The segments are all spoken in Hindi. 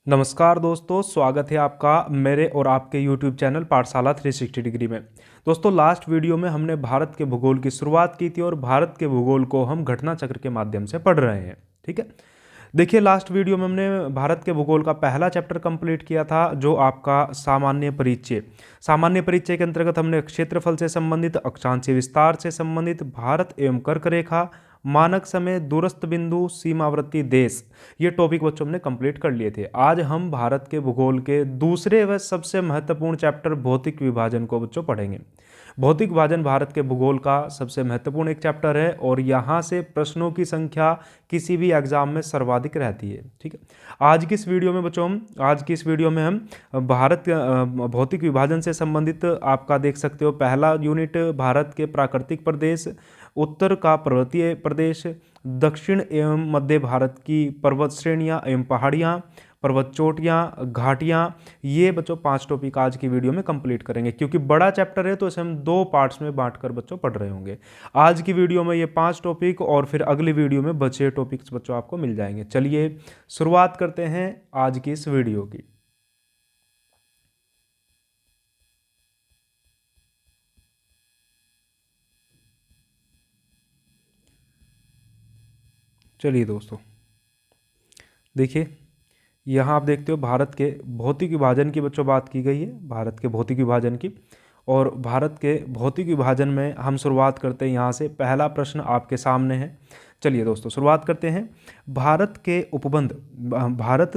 नमस्कार दोस्तों, स्वागत है आपका मेरे और आपके YouTube चैनल पाठशाला 360 डिग्री में। दोस्तों, लास्ट वीडियो में हमने भारत के भूगोल की शुरुआत की थी और भारत के भूगोल को हम घटना चक्र के माध्यम से पढ़ रहे हैं। ठीक है, देखिए लास्ट वीडियो में हमने भारत के भूगोल का पहला चैप्टर कंप्लीट किया था, जो आपका सामान्य परिचय। सामान्य परिचय के अंतर्गत हमने क्षेत्रफल से संबंधित, अक्षांशीय विस्तार से संबंधित, भारत एवं कर्क रेखा, मानक समय, दूरस्थ बिंदु, सीमावर्ती देश, ये टॉपिक बच्चों हमने कंप्लीट कर लिए थे। आज हम भारत के भूगोल के दूसरे व सबसे महत्वपूर्ण चैप्टर भौतिक विभाजन को बच्चों पढ़ेंगे। भौतिक विभाजन भारत के भूगोल का सबसे महत्वपूर्ण एक चैप्टर है और यहाँ से प्रश्नों की संख्या किसी भी एग्जाम में सर्वाधिक रहती है। ठीक है, आज की इस वीडियो में बच्चों हम भारत भौतिक विभाजन से संबंधित आपका देख सकते हो। पहला यूनिट भारत के प्राकृतिक प्रदेश, उत्तर का पर्वतीय प्रदेश, दक्षिण एवं मध्य भारत की पर्वत श्रेणियाँ एवं पहाड़ियाँ, पर्वत चोटियाँ, घाटियाँ, ये बच्चों 5 टॉपिक आज की वीडियो में कंप्लीट करेंगे। क्योंकि बड़ा चैप्टर है तो इसे हम 2 पार्ट्स में बांटकर बच्चों पढ़ रहे होंगे। आज की वीडियो में ये 5 टॉपिक और फिर अगली वीडियो में बचे टॉपिक्स बच्चों आपको मिल जाएंगे। चलिए शुरुआत करते हैं आज की इस वीडियो की। चलिए दोस्तों, देखिए यहाँ आप देखते हो भारत के भौतिक विभाजन की बच्चों बात की गई है, भारत के भौतिक विभाजन की। और भारत के भौतिक विभाजन में हम शुरुआत करते हैं यहाँ से। पहला प्रश्न आपके सामने है। चलिए दोस्तों शुरुआत करते हैं। भारत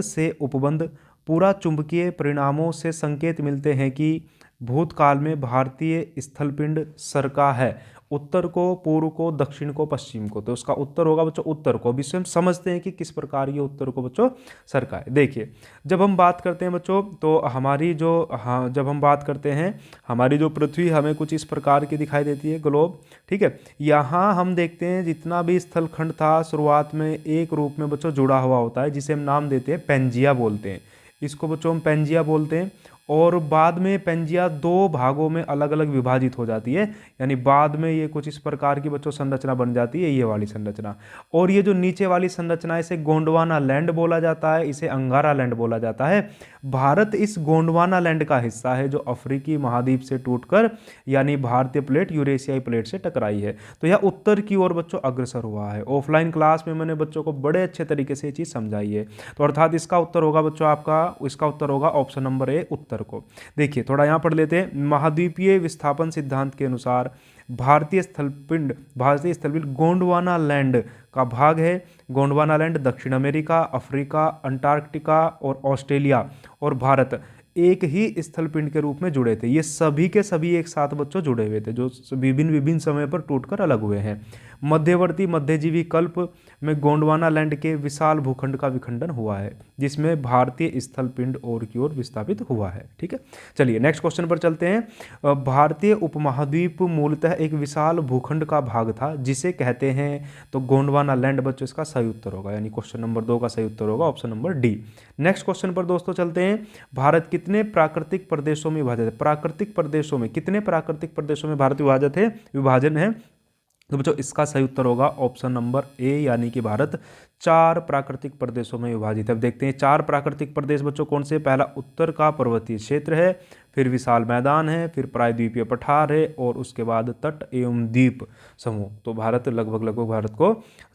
से उपबंध पूरा चुंबकीय परिणामों से संकेत मिलते हैं कि भूतकाल में भारतीय स्थलपिंड सरका है, उत्तर को, पूर्व को, दक्षिण को, पश्चिम को। तो उसका उत्तर होगा बच्चों उत्तर को। अभी स्वयं समझते हैं कि किस प्रकार ये उत्तर को बच्चों सरका है। देखिए, जब हम बात करते हैं बच्चों तो जब हम बात करते हैं, हमारी जो पृथ्वी हमें कुछ इस प्रकार की दिखाई देती है, ग्लोब। ठीक है, यहाँ हम देखते हैं जितना भी स्थलखंड था शुरुआत में एक रूप में बच्चों जुड़ा हुआ होता है, जिसे हम नाम देते हैं पेंजिया बोलते हैं। इसको बच्चों हम पेंजिया बोलते हैं। और बाद में पेंजिया 2 भागों में अलग अलग विभाजित हो जाती है। यानी बाद में ये कुछ इस प्रकार की बच्चों संरचना बन जाती है, ये वाली संरचना। और ये जो नीचे वाली संरचना है, इसे गोंडवाना लैंड बोला जाता है, इसे अंगारा लैंड बोला जाता है। भारत इस गोंडवाना लैंड का हिस्सा है जो अफ्रीकी महाद्वीप से टूटकर यानी भारतीय प्लेट यूरेशियाई प्लेट से टकराई है। तो यह उत्तर की ओर बच्चों अग्रसर हुआ है। ऑफलाइन क्लास में मैंने बच्चों को बड़े अच्छे तरीके से ये चीज़ समझाई है। तो अर्थात इसका उत्तर होगा बच्चों इसका उत्तर होगा ऑप्शन नंबर ए, उत्तर को। देखिए थोड़ा यहाँ पढ़ लेते हैं। महाद्वीपीय विस्थापन सिद्धांत के अनुसार भारतीय स्थलपिंड गोंडवाना लैंड का भाग है। गोंडवाना लैंड दक्षिण अमेरिका, अफ्रीका, अंटार्कटिका और ऑस्ट्रेलिया और भारत एक ही स्थलपिंड के रूप में जुड़े थे। ये सभी के सभी एक साथ बच्चों जुड़े हुए थे, जो विभिन्न विभिन्न समय पर टूटकर अलग हुए हैं। मध्यवर्ती मध्यजीवी कल्प में गोंडवाना लैंड के विशाल भूखंड का विखंडन हुआ है, जिसमें भारतीय स्थलपिंड और की ओर विस्थापित हुआ है। ठीक है, चलिए नेक्स्ट क्वेश्चन पर चलते हैं। भारतीय उपमहाद्वीप मूलतः एक विशाल भूखंड का भाग था, जिसे कहते हैं। तो गोंडवाना लैंड बच्चों इसका सही उत्तर होगा, यानी क्वेश्चन नंबर 2 का सही उत्तर होगा option number D. Next question पर दोस्तों चलते हैं। भारत कितने प्राकृतिक प्रदेशों में विभाजित है? प्राकृतिक प्रदेशों में कितने प्राकृतिक प्रदेशों में भारत विभाजन है? तो बच्चों इसका सही उत्तर होगा ऑप्शन नंबर ए, यानी कि भारत 4 प्राकृतिक प्रदेशों में विभाजित है। अब देखते हैं 4 प्राकृतिक प्रदेश बच्चों कौन से। पहला उत्तर का पर्वतीय क्षेत्र है, फिर विशाल मैदान है, फिर प्रायद्वीपीय पठार है और उसके बाद तट एवं द्वीप समूह। तो लगभग भारत को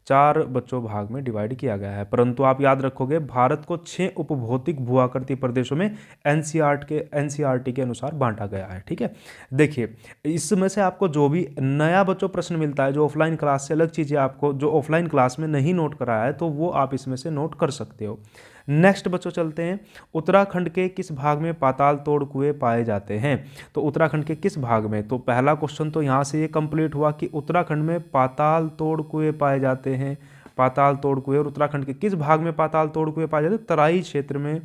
4 बच्चों भाग में डिवाइड किया गया है। परंतु आप याद रखोगे भारत को 6 उपभौतिक भूआकृति प्रदेशों में एनसीईआरटी के अनुसार बांटा गया है। ठीक है, देखिए इसमें से आपको जो भी नया बच्चों प्रश्न मिलता है, जो ऑफलाइन क्लास से अलग चीज़ें आपको जो ऑफलाइन क्लास में नहीं नोट कराया है, तो वो आप इसमें से नोट कर सकते हो। नेक्स्ट बच्चों चलते हैं। उत्तराखंड के किस भाग में पाताल तोड़ कुएं पाए जाते हैं? तो उत्तराखंड के किस भाग में? तो पहला क्वेश्चन तो यहाँ से ये कंप्लीट हुआ कि उत्तराखंड में पाताल तोड़ कुएं पाए जाते हैं। पाताल तोड़ कुएं, और उत्तराखंड के किस भाग में पाताल तोड़ कुएं पाए जाते हैं? तराई क्षेत्र में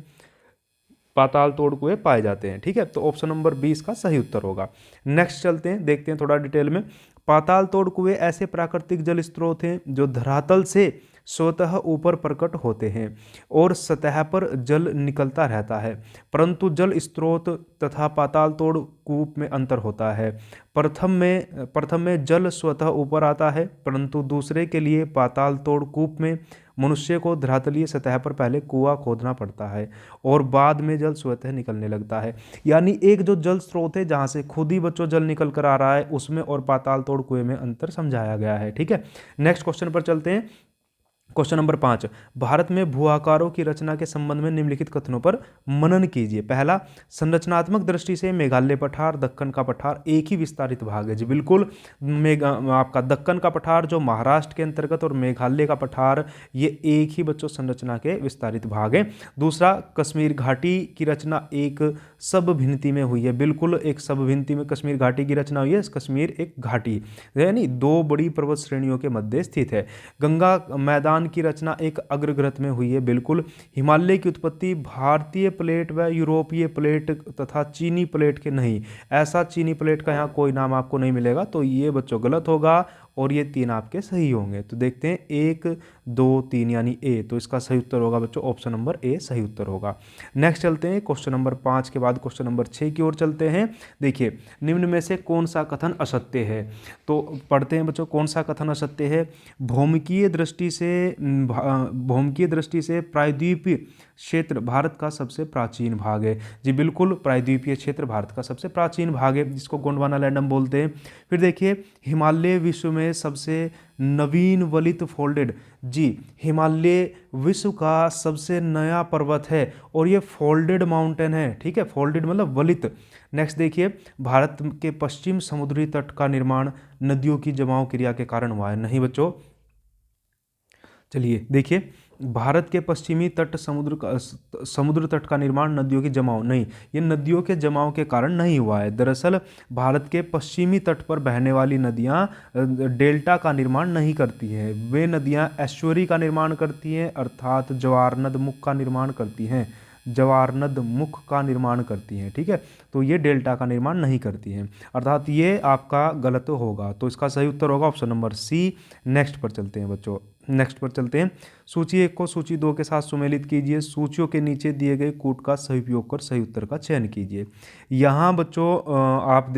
पाताल तोड़ कुएं पाए जाते हैं। ठीक है, तो ऑप्शन नंबर 20 का सही उत्तर होगा। नेक्स्ट चलते हैं, देखते हैं थोड़ा डिटेल में। पाताल तोड़ कुएं ऐसे प्राकृतिक जल स्रोत हैं जो धरातल से स्वतः ऊपर प्रकट होते हैं और सतह पर जल निकलता रहता है। परंतु जल स्रोत तथा पाताल तोड़ कूप में अंतर होता है। प्रथम में जल स्वतः ऊपर आता है, परंतु दूसरे के लिए पाताल तोड़ कूप में मनुष्य को धरातलीय सतह पर पहले कुआं खोदना पड़ता है और बाद में जल स्वतः निकलने लगता है। यानी एक जो जल स्रोत है जहाँ से खुद ही बच्चों जल निकल कर आ रहा है, उसमें और पाताल तोड़ कुएं में अंतर समझाया गया है। ठीक है, नेक्स्ट क्वेश्चन पर चलते हैं। क्वेश्चन नंबर 5, भारत में भू आकारों की रचना के संबंध में निम्नलिखित कथनों पर मनन कीजिए। पहला, संरचनात्मक दृष्टि से मेघालय पठार, दक्कन का पठार एक ही विस्तारित भाग है। जी बिल्कुल, आपका दक्कन का पठार जो महाराष्ट्र के अंतर्गत और मेघालय का पठार ये एक ही बच्चों संरचना के विस्तारित भाग है। दूसरा, कश्मीर घाटी की रचना एक सब भिन्नति में हुई है। बिल्कुल, एक सब भिन्नति में कश्मीर घाटी की रचना हुई है। कश्मीर एक घाटी यानी दो बड़ी पर्वत श्रेणियों के मध्य स्थित है। गंगा मैदान की रचना एक अग्रग्रथ में हुई है। बिल्कुल, हिमालय की उत्पत्ति भारतीय प्लेट व यूरोपीय प्लेट तथा चीनी प्लेट के नहीं, ऐसा चीनी प्लेट का यहाँ कोई नाम आपको नहीं मिलेगा, तो ये बच्चों गलत होगा और ये 3 आपके सही होंगे। तो देखते हैं 1 2 3 यानी ए, तो इसका सही उत्तर होगा बच्चों ऑप्शन नंबर ए सही उत्तर होगा। नेक्स्ट चलते हैं क्वेश्चन नंबर 5 के बाद क्वेश्चन नंबर 6 की ओर चलते हैं। देखिए, निम्न में से कौन सा कथन असत्य है, तो पढ़ते हैं बच्चों कौन सा कथन असत्य है। भौमिकीय दृष्टि से प्रायद्वीपीय क्षेत्र भारत का सबसे प्राचीन भाग है। जी बिल्कुल, प्रायद्वीपीय क्षेत्र भारत का सबसे प्राचीन भाग है, जिसको गोंडवाना लैंड हम बोलते हैं। फिर देखिए, हिमालय विश्व में सबसे नवीन वलित फोल्डेड, जी हिमालय विश्व का सबसे नया पर्वत है और ये फोल्डेड माउंटेन है। ठीक है, फोल्डेड मतलब वलित। नेक्स्ट देखिए, भारत के पश्चिम समुद्री तट का निर्माण नदियों की जमाव क्रिया के कारण हुआ है। नहीं बच्चों, चलिए देखिए, भारत के पश्चिमी तट समुद्र तट का निर्माण नदियों की जमाव नहीं, ये नदियों के जमाव के कारण नहीं हुआ है। दरअसल भारत के पश्चिमी तट पर बहने वाली नदियाँ डेल्टा का निर्माण नहीं करती हैं, वे नदियाँ एस्चुअरी का निर्माण करती हैं, अर्थात ज्वारनद मुख का निर्माण करती हैं, ज्वारनद मुख का निर्माण करती हैं। ठीक है, तो ये डेल्टा का निर्माण नहीं करती हैं, अर्थात ये आपका गलत होगा। तो इसका सही उत्तर होगा ऑप्शन नंबर सी। नेक्स्ट पर चलते हैं बच्चों, नेक्स्ट पर चलते हैं। सूची 1 को सूची 2 के साथ सुमेलित कीजिए। सूचियों के नीचे दिए गए कूट का सही उपयोग कर सही उत्तर का चयन कीजिए। यहाँ बच्चों आप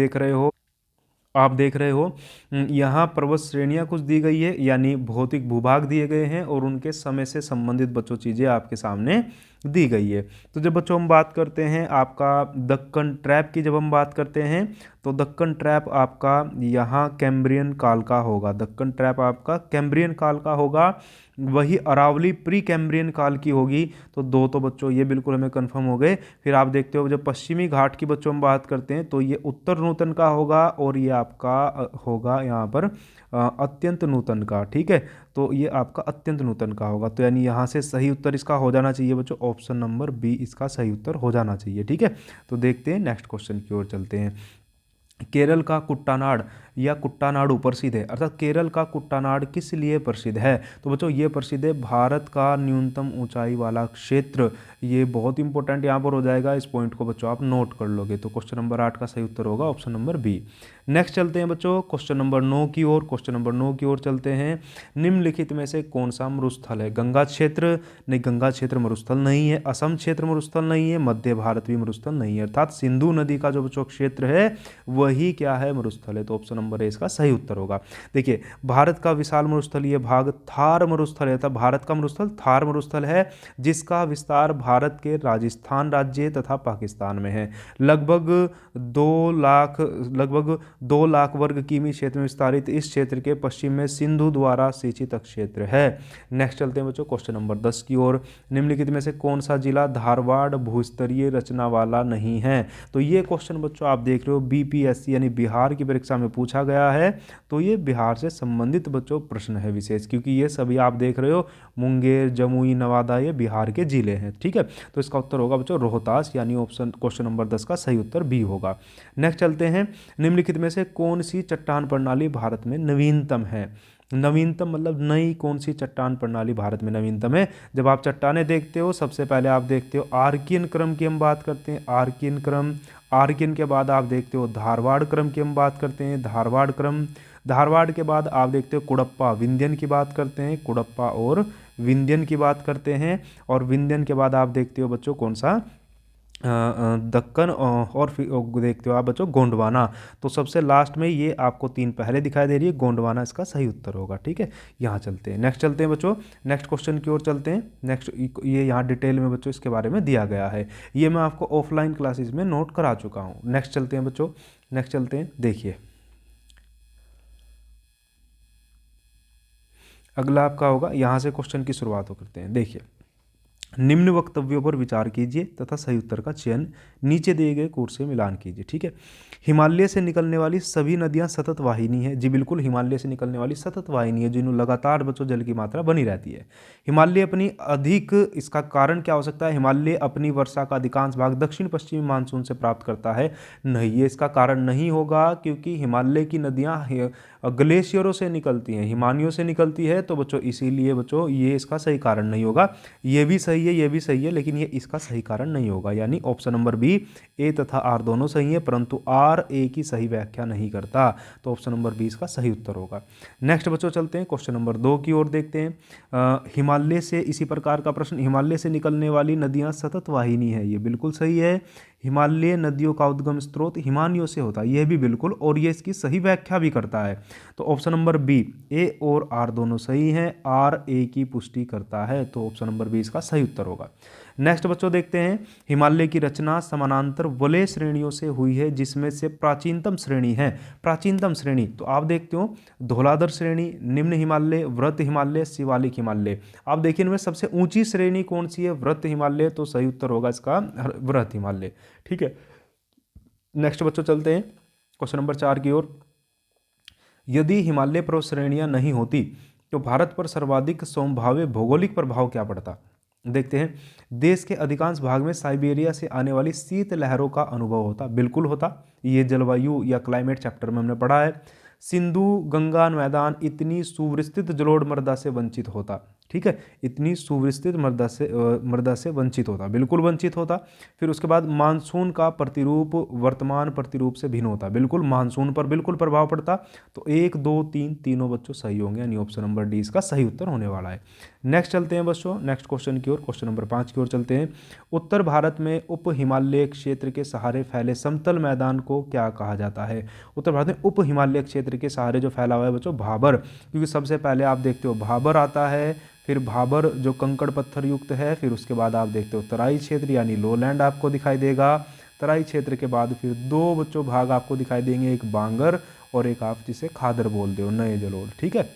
देख रहे हो यहाँ पर्वत श्रेणियाँ कुछ दी गई है, यानी भौतिक भूभाग दिए गए हैं और उनके समय से संबंधित बच्चों चीज़ें आपके सामने दी गई है। तो जब बच्चों हम बात करते हैं आपका दक्कन ट्रैप की, जब हम बात करते हैं तो दक्कन ट्रैप आपका यहाँ कैम्ब्रियन काल का होगा। दक्कन ट्रैप आपका कैम्ब्रियन काल का होगा, वही अरावली प्री कैम्ब्रियन काल की होगी। तो 2 तो बच्चों ये बिल्कुल हमें कंफर्म हो गए। फिर आप देखते हो जब पश्चिमी घाट की बच्चों हम बात करते हैं तो ये उत्तर नूतन का होगा और ये आपका होगा यहाँ पर अत्यंत नूतन का। ठीक है, तो ये आपका अत्यंत नूतन का होगा, तो यानी यहाँ से सही उत्तर इसका हो जाना चाहिए बच्चों ऑप्शन नंबर बी, इसका सही उत्तर हो जाना चाहिए। ठीक है, तो देखते हैं नेक्स्ट क्वेश्चन की ओर चलते हैं। केरल का कुट्टानाड या कुट्टानाडु प्रसिद्ध है, अर्थात केरल का कुट्टानाड किस लिए प्रसिद्ध है, तो बच्चों ये प्रसिद्ध है भारत का न्यूनतम ऊंचाई वाला क्षेत्र। ये बहुत इंपॉर्टेंट यहाँ पर हो जाएगा, इस पॉइंट को बच्चों आप नोट कर लोगे। तो क्वेश्चन नंबर 8 का सही उत्तर होगा ऑप्शन नंबर बी। नेक्स्ट चलते हैं बच्चों क्वेश्चन नंबर 9 की ओर। क्वेश्चन नंबर 9 की ओर चलते हैं। निम्नलिखित में से कौन सा मरुस्थल है? गंगा क्षेत्र नहीं, गंगा क्षेत्र मरुस्थल नहीं है। असम क्षेत्र मरुस्थल नहीं है। मध्य भारत भी मरुस्थल नहीं है, अर्थात सिंधु नदी का जो बच्चों क्षेत्र है वही क्या है? मरुस्थल है। तो ऑप्शन नंबर ए इसका सही उत्तर होगा। देखिए, भारत का विशाल मरुस्थलीय भाग थार मरुस्थल है, भारत का मरुस्थल थार मरुस्थल है, जिसका विस्तार भारत के राजस्थान राज्य तथा पाकिस्तान में है। लगभग 2 लाख वर्ग किमी क्षेत्र में विस्तारित इस क्षेत्र के पश्चिम में सिंधु द्वारा सिंचित क्षेत्र है। नेक्स्ट चलते हैं बच्चों क्वेश्चन नंबर 10 की ओर। निम्नलिखित में से कौन सा जिला धारवाड़ भूस्तरीय रचना वाला नहीं है? तो ये क्वेश्चन बच्चों आप देख रहे हो बीपीएससी यानी बिहार की परीक्षा में पूछा गया है, तो ये बिहार से संबंधित बच्चों प्रश्न है विशेष, क्योंकि ये सभी आप देख रहे हो मुंगेर, जमुई, नवादा ये बिहार के जिले हैं। ठीक है, तो इसका उत्तर होगा बच्चों रोहतास, यानी ऑप्शन क्वेश्चन नंबर 10 का सही उत्तर बी होगा। नेक्स्ट चलते हैं। निम्नलिखित में से कौन सी चट्टान प्रणाली भारत में नवीनतम है? नवीनतम मतलब नई कौन सी चट्टान प्रणाली भारत में नवीनतम है? जब आप चट्टानें देखते हो सबसे पहले आप देखते हो आर्कियन क्रम की हम बात करते हैं, आर्कियन क्रम। आर्कियन के बाद आप देखते हो धारवाड़ क्रम की हम बात करते हैं, धारवाड़ क्रम। धारवाड़ के बाद आप देखते हो कुड़प्पा विंध्यन की बात करते हैं, कुड़प्पा और विंध्यन की बात करते हैं। और विंध्यन के बाद आप देखते हो बच्चों कौन सा? दक्कन और फिर देखते हो आप बच्चों गोंडवाना। तो सबसे लास्ट में ये आपको 3 पहले दिखाई दे रही है, गोंडवाना इसका सही उत्तर होगा। ठीक है, यहाँ चलते हैं, नेक्स्ट चलते हैं बच्चों, नेक्स्ट क्वेश्चन की ओर चलते हैं। नेक्स्ट ये यहाँ डिटेल में बच्चों इसके बारे में दिया गया है, ये मैं आपको ऑफलाइन क्लासेस में नोट करा चुका हूँ। नेक्स्ट चलते हैं बच्चों, नेक्स्ट चलते हैं, देखिए अगला आपका होगा, यहाँ से क्वेश्चन की शुरुआत करते हैं। देखिए, निम्न वक्तव्यों पर विचार कीजिए तथा सही उत्तर का चयन नीचे दिए गए कोर्स से मिलान कीजिए। ठीक है, हिमालय से निकलने वाली सभी नदियां सतत वाहिनी है। जी बिल्कुल, हिमालय से निकलने वाली सतत वाहिनी है, जिनमें लगातार बच्चों जल की मात्रा बनी रहती है। हिमालय अपनी अधिक, इसका कारण क्या हो सकता है? हिमालय अपनी वर्षा का अधिकांश भाग दक्षिण पश्चिमी मानसून से प्राप्त करता है। नहीं, ये इसका कारण नहीं होगा, क्योंकि हिमालय की नदियां ग्लेशियरों से निकलती हैं, हिमानियों से निकलती है, तो बच्चों इसीलिए बच्चों ये इसका सही कारण नहीं होगा। ये भी सही है, ये भी सही है, लेकिन ये इसका सही कारण नहीं होगा। यानी ऑप्शन नंबर बी, ए तथा आर दोनों सही है, परंतु आर ए की सही व्याख्या नहीं करता, तो ऑप्शन नंबर बी इसका सही उत्तर होगा। नेक्स्ट बच्चों चलते हैं क्वेश्चन नंबर 2 की ओर, देखते हैं हिमालय से, इसी प्रकार का प्रश्न, हिमालय से निकलने वाली नदियां सतत वाहिनी है। ये बिल्कुल सही है, हिमालय नदियों का उद्गम स्रोत हिमानियों से होता है, यह भी बिल्कुल, और ये इसकी सही व्याख्या भी करता है। तो ऑप्शन नंबर बी, ए और आर दोनों सही हैं, आर ए की पुष्टि करता है, तो ऑप्शन नंबर बी इसका सही उत्तर होगा। नेक्स्ट बच्चों देखते हैं, हिमालय की रचना समानांतर वलय श्रेणियों से हुई है, जिसमें से प्राचीनतम श्रेणी है। प्राचीनतम श्रेणी तो आप देखते हो धौलाधर श्रेणी, निम्न हिमालय, वृत्त हिमालय, शिवालिक हिमालय। आप देखिए इनमें सबसे ऊंची श्रेणी कौन सी है? वृत्त हिमालय, तो सही उत्तर होगा इसका वृत्त हिमालय। ठीक है, नेक्स्ट बच्चों चलते हैं क्वेश्चन नंबर 4 की ओर। यदि हिमालय पर्वत श्रेणियां नहीं होती तो भारत पर सर्वाधिक संभाव्य भौगोलिक प्रभाव क्या पड़ता? देखते हैं, देश के अधिकांश भाग में साइबेरिया से आने वाली शीत लहरों का अनुभव होता। बिल्कुल होता, ये जलवायु या क्लाइमेट चैप्टर में हमने पढ़ा है। सिंधु गंगा मैदान इतनी सुविस्तृत जलोढ़ मृदा से वंचित होता। ठीक है, इतनी सुविस्तृत मृदा से वंचित होता, बिल्कुल वंचित होता। फिर उसके बाद मानसून का प्रतिरूप वर्तमान प्रतिरूप से भिन्न होता, बिल्कुल मानसून पर बिल्कुल प्रभाव पड़ता। तो 1 2 3 तीनों बच्चों सही होंगे, यानी ऑप्शन नंबर डी इसका सही उत्तर होने वाला है। नेक्स्ट चलते हैं बच्चों, नेक्स्ट क्वेश्चन की ओर, क्वेश्चन नंबर 5 की ओर चलते हैं। उत्तर भारत में उप हिमालय क्षेत्र के सहारे फैले समतल मैदान को क्या कहा जाता है? उत्तर भारत में उप हिमालय क्षेत्र के सहारे जो फैला हुआ है बच्चों, भाबर, क्योंकि सबसे पहले आप देखते हो भाबर आता है, फिर भाबर जो कंकड़ पत्थर युक्त है, फिर उसके बाद आप देखते हो तराई क्षेत्र यानी लोलैंड आपको दिखाई देगा। तराई क्षेत्र के बाद फिर 2 बच्चों भाग आपको दिखाई देंगे, एक बांगर और एक आप जिसे खादर बोलते हो, नए जलोढ़। ठीक है,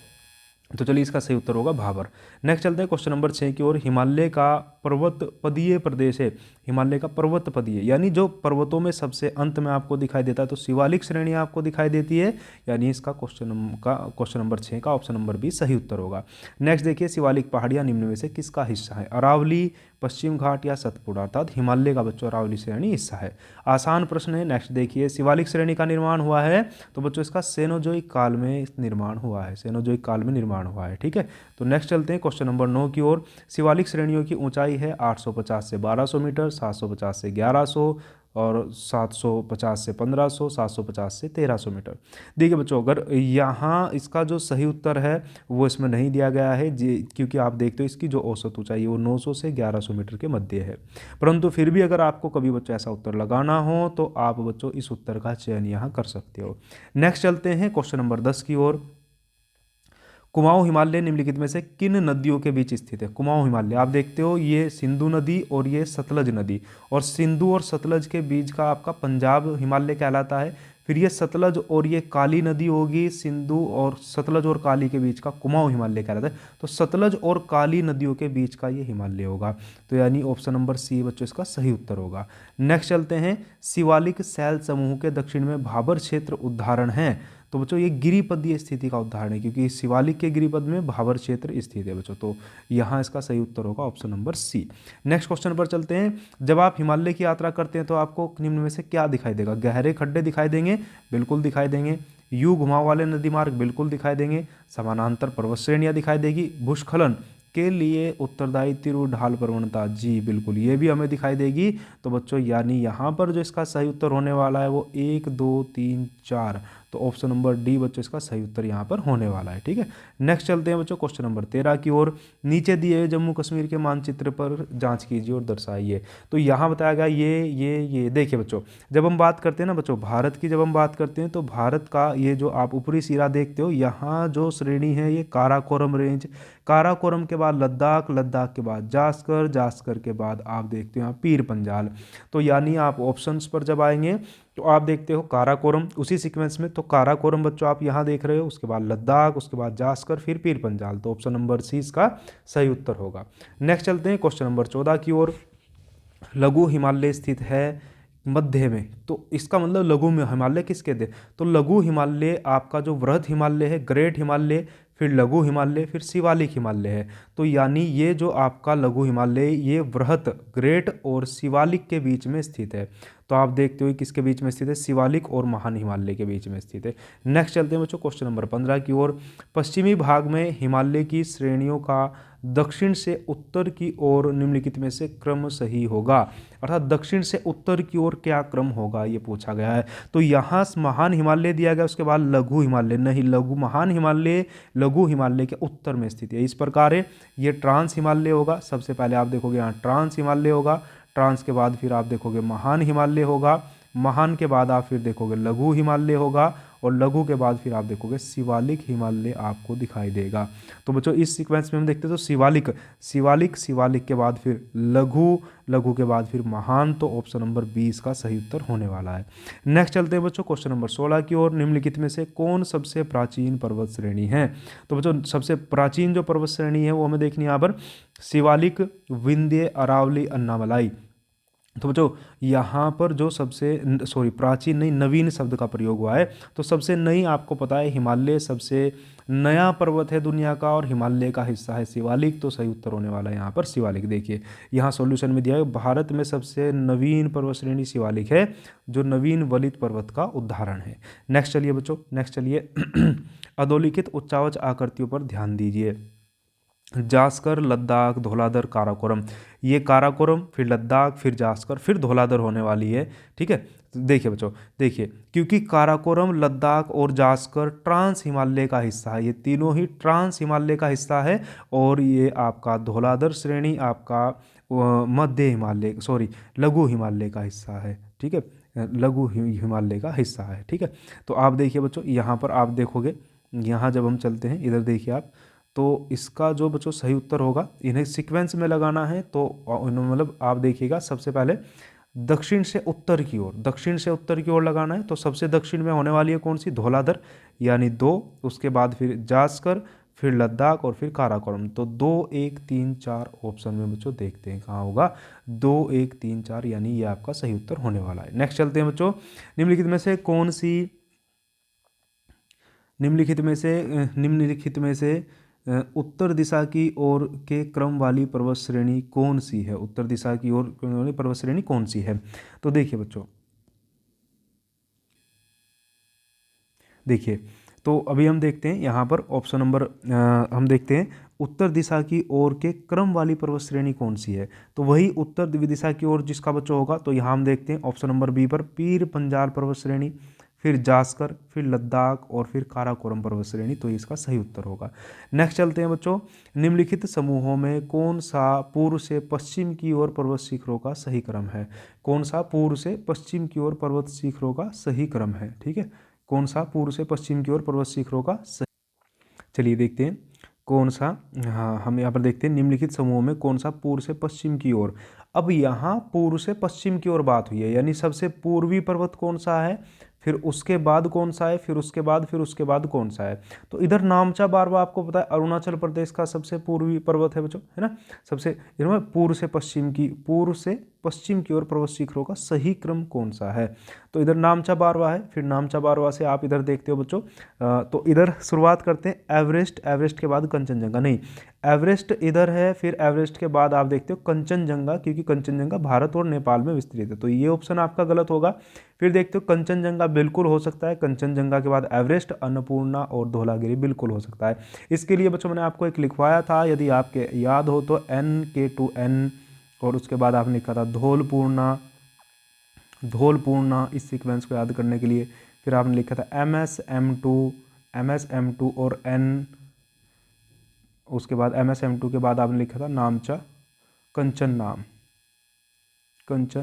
तो चलिए इसका सही उत्तर होगा भाबर। नेक्स्ट चलते हैं क्वेश्चन नंबर 6 की ओर। हिमालय का पर्वतपदीय प्रदेश है, हिमालय का पर्वतपदीय यानी जो पर्वतों में सबसे अंत में आपको दिखाई देता है, तो शिवालिक श्रेणी आपको दिखाई देती है, यानी इसका क्वेश्चन नंबर 6 का ऑप्शन नंबर बी सही उत्तर होगा। नेक्स्ट देखिए, शिवालिक पहाड़ियाँ निम्न में से किसका हिस्सा है? अरावली, पश्चिम घाट या सतपुड़ा, अर्थात हिमालय का बच्चों अरावली श्रेणी हिस्सा है। आसान प्रश्न है। नेक्स्ट देखिए, शिवालिक श्रेणी का निर्माण हुआ है, तो बच्चों इसका सेनोजोइक काल में निर्माण हुआ है, सेनोजोइक काल में निर्माण हुआ है। ठीक है, तो नेक्स्ट चलते हैं क्वेश्चन नंबर 9 की ओर। शिवालिक श्रेणियों की ऊंचाई है 850 से 1200 मीटर, 750 से 1100 और 750 से 1500, 750 से 1300 मीटर। देखिए बच्चों, अगर यहाँ इसका जो सही उत्तर है वो इसमें नहीं दिया गया है, क्योंकि आप देखते हो इसकी जो औसत ऊंचाई है वो 900 से 1100 मीटर के मध्य है। परंतु फिर भी अगर आपको कभी बच्चों ऐसा उत्तर लगाना हो तो आप बच्चों इस उत्तर का चयन यहाँ कर सकते हो। नेक्स्ट चलते हैं क्वेश्चन नंबर 10 की ओर। कुमाऊं हिमालय निम्नलिखित में से किन नदियों के बीच स्थित है? कुमाऊं हिमालय आप देखते हो, ये सिंधु नदी और ये सतलज नदी, और सिंधु और सतलज के बीच का आपका पंजाब हिमालय कहलाता है। फिर ये सतलज और ये काली नदी होगी, सिंधु और सतलज और काली के बीच का कुमाऊं हिमालय कहलाता है। तो सतलज और काली नदियों के बीच का ये हिमालय होगा, तो यानी ऑप्शन नंबर सी बच्चों इसका सही उत्तर होगा। नेक्स्ट चलते हैं, शिवालिक शैल समूह के दक्षिण में भाबर क्षेत्र उदाहरण है, तो बच्चों ये गिरिपदीय स्थिति का उदाहरण है, क्योंकि शिवालिक के गिरिपद में भाबर क्षेत्र स्थित है बच्चों, तो यहाँ इसका सही उत्तर होगा option number C. Next question पर चलते हैं। जब आप हिमालय की यात्रा करते हैं तो आपको निम्न में से क्या दिखाई देगा? गहरे खड्डे दिखाई देंगे, बिल्कुल दिखाई देंगे। यू घुमाव वाले नदी मार्ग, बिल्कुल दिखाई देंगे। समानांतर पर्वत श्रेणियाँ दिखाई देगी। भूस्खलन के लिए उत्तरदायी तिरु ढाल प्रवणता, जी बिल्कुल ये भी हमें दिखाई देगी। तो बच्चों यानी यहाँ पर जो इसका सही उत्तर होने वाला है वो 1 2 3 4, तो ऑप्शन नंबर डी बच्चों इसका सही उत्तर यहाँ पर होने वाला है। ठीक है, नेक्स्ट चलते हैं बच्चों क्वेश्चन नंबर 13 की ओर। नीचे दिए हुए जम्मू कश्मीर के मानचित्र पर जांच कीजिए और दर्शाइए। तो यहाँ बताया गया ये देखिए बच्चों, जब हम बात करते हैं ना बच्चों भारत की, जब हम बात करते हैं तो भारत का ये जो आप ऊपरी सिरा देखते हो, यहाँ जो श्रेणी है ये काराकोरम रेंज, काराकोरम के बाद लद्दाख, लद्दाख के बाद जास्कर, जास्कर के बाद आप देखते हो यहाँ पीर पंजाल। तो यानी आप ऑप्शंस पर जब आएंगे तो आप देखते हो काराकोरम, उसी सीक्वेंस में तो काराकोरम बच्चों आप यहाँ देख रहे हो, उसके बाद लद्दाख, उसके बाद जास्कर, फिर पीर पंजाल। तो ऑप्शन नंबर सी इसका सही उत्तर होगा। नेक्स्ट चलते हैं क्वेश्चन नंबर 14 की ओर। लघु हिमालय स्थित है मध्य में, तो इसका मतलब लघु में हिमालय किसके थे, तो लघु हिमालय आपका जो वृहद हिमालय है, ग्रेट हिमालय, फिर लघु हिमालय, फिर शिवालिक हिमालय है। तो यानी ये जो आपका लघु हिमालय ये वृहद, ग्रेट और शिवालिक के बीच में स्थित है। तो आप देखते हो किसके बीच में स्थित है, शिवालिक और महान हिमालय के बीच में स्थित है। नेक्स्ट चलते हैं बच्चों क्वेश्चन नंबर 15 की ओर। पश्चिमी भाग में हिमालय की श्रेणियों का दक्षिण से उत्तर की ओर निम्नलिखित में से क्रम सही होगा, अर्थात दक्षिण से उत्तर की ओर क्या क्रम होगा ये पूछा गया है। तो यहाँ महान हिमालय दिया गया, उसके बाद लघु हिमालय नहीं, लघु महान हिमालय लघु हिमालय के उत्तर में स्थित है। इस प्रकार ये ट्रांस हिमालय होगा, सबसे पहले आप देखोगे यहाँ ट्रांस हिमालय होगा, ट्रांस के बाद फिर आप देखोगे महान हिमालय होगा, महान के बाद आप फिर देखोगे लघु हिमालय होगा, और लघु के बाद फिर आप देखोगे शिवालिक हिमालय आपको दिखाई देगा। तो बच्चों इस सीक्वेंस में हम देखते हैं तो शिवालिक, शिवालिक, शिवालिक के बाद फिर लघु, लघु के बाद फिर महान। तो ऑप्शन नंबर 20 का सही उत्तर होने वाला है। नेक्स्ट चलते हैं बच्चों क्वेश्चन नंबर 16 की ओर। निम्नलिखित में से कौन सबसे प्राचीन पर्वत श्रेणी है। तो बच्चों सबसे प्राचीन जो पर्वत श्रेणी है वो हमें देखनी है यहाँ पर, शिवालिक, विंध्य, अरावली, अन्नामलाई। तो बच्चों यहाँ पर जो सबसे प्राचीन नहीं नवीन शब्द का प्रयोग हुआ है, तो सबसे नई आपको पता है हिमालय सबसे नया पर्वत है दुनिया का, और हिमालय का हिस्सा है शिवालिक। तो सही उत्तर होने वाला है यहाँ पर शिवालिक। देखिए यहाँ सॉल्यूशन में दिया है भारत में सबसे नवीन पर्वत श्रेणी शिवालिक है, जो नवीन वलित पर्वत का उदाहरण है। नेक्स्ट चलिए बच्चों, नेक्स्ट चलिए अधोलिखित उच्चावच आकृतियों पर ध्यान दीजिए। जास्कर, लद्दाख, धौलाधर, काराकोरम। ये काराकोरम, फिर लद्दाख, फिर जास्कर, फिर धौलाधर होने वाली है। ठीक है, तो देखिए बच्चों, देखिए क्योंकि काराकोरम, लद्दाख और जास्कर ट्रांस हिमालय का हिस्सा है, ये तीनों ही ट्रांस हिमालय का हिस्सा है, और ये आपका धौलाधर श्रेणी आपका मध्य हिमालय लघु हिमालय का हिस्सा है। ठीक है, लघु हिमालय का हिस्सा है। ठीक है, तो आप देखिए बच्चों यहाँ पर आप देखोगे, यहाँ जब हम चलते हैं इधर देखिए आप, तो इसका जो बच्चों सही उत्तर होगा, इन्हें सीक्वेंस में लगाना है। तो मतलब आप देखिएगा सबसे पहले दक्षिण से उत्तर की ओर, दक्षिण से उत्तर की ओर लगाना है। तो सबसे दक्षिण में होने वाली है कौन सी, धौलाधर यानी 2, उसके बाद फिर जास्कर, फिर लद्दाख और फिर काराकोरम। तो 2, 1, 3, 4 ऑप्शन में बच्चों देखते हैं कहाँ होगा, 2, 1, 3, 4 यानी ये आपका सही उत्तर होने वाला है। नेक्स्ट चलते हैं बच्चों, निम्नलिखित में से कौन सी, निम्नलिखित में से उत्तर दिशा की ओर के क्रम वाली पर्वत श्रेणी कौन सी है, उत्तर दिशा की ओर वाली पर्वत श्रेणी कौन सी है। तो देखिए बच्चों, देखिए तो अभी हम देखते हैं यहाँ पर ऑप्शन नंबर हम देखते हैं उत्तर दिशा की ओर के क्रम वाली पर्वत श्रेणी कौन सी है। तो वही उत्तर दिशा की ओर जिसका बच्चों होगा, तो यहाँ हम देखते हैं ऑप्शन नंबर बी पर पीर पंजाल पर्वत श्रेणी, फिर जास्कर, फिर लद्दाख और फिर काराकोरम पर्वत श्रेणी। तो इसका सही उत्तर होगा। नेक्स्ट चलते हैं बच्चों, निम्नलिखित समूहों में कौन सा पूर्व से पश्चिम की ओर पर्वत शिखरों का सही क्रम है। कौन सा पूर्व से पश्चिम की ओर पर्वत शिखरों का सही क्रम है। ठीक है, कौन सा पूर्व से पश्चिम की ओर पर्वत शिखरों का सही, चलिए देखते हैं कौन सा। हाँ, हम यहाँ पर देखते हैं निम्नलिखित समूहों में कौन सा पूर्व से पश्चिम की ओर। अब यहाँ पूर्व से पश्चिम की ओर बात हुई है, यानी सबसे पूर्वी पर्वत कौन सा है, फिर उसके बाद कौन सा है, फिर उसके बाद कौन सा है। तो इधर नामचा बारवा आपको पता है अरुणाचल प्रदेश का सबसे पूर्वी पर्वत है बच्चों, है ना। सबसे पूर्व से पश्चिम की ओर पर्वत शिखरों का सही क्रम कौन सा है। तो इधर नामचा बारवा है, फिर नामचा बारवा से आप इधर देखते हो बच्चों, तो इधर शुरुआत करते हैं एवरेस्ट, एवरेस्ट के बाद कंचनजंगा, नहीं एवरेस्ट इधर है, फिर एवरेस्ट के बाद आप देखते हो कंचनजंगा, क्योंकि कंचनजंगा भारत और नेपाल में विस्तृत है। तो ये ऑप्शन आपका गलत होगा। फिर देखते हो कंचनजंगा बिल्कुल हो सकता है, कंचनजंगा के बाद एवरेस्ट, अन्नपूर्णा और धौलागिरी बिल्कुल हो सकता है। इसके लिए बच्चों मैंने आपको एक लिखवाया था, यदि आपके याद हो तो NK2N, और उसके बाद आपने लिखा था धौलपूर्णा, धौलपूर्णा। इस सीक्वेंस को याद करने के लिए फिर आपने लिखा था MSM2 और N, उसके बाद MSM2 के बाद आपने लिखा था नामचा कंचन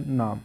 नाम,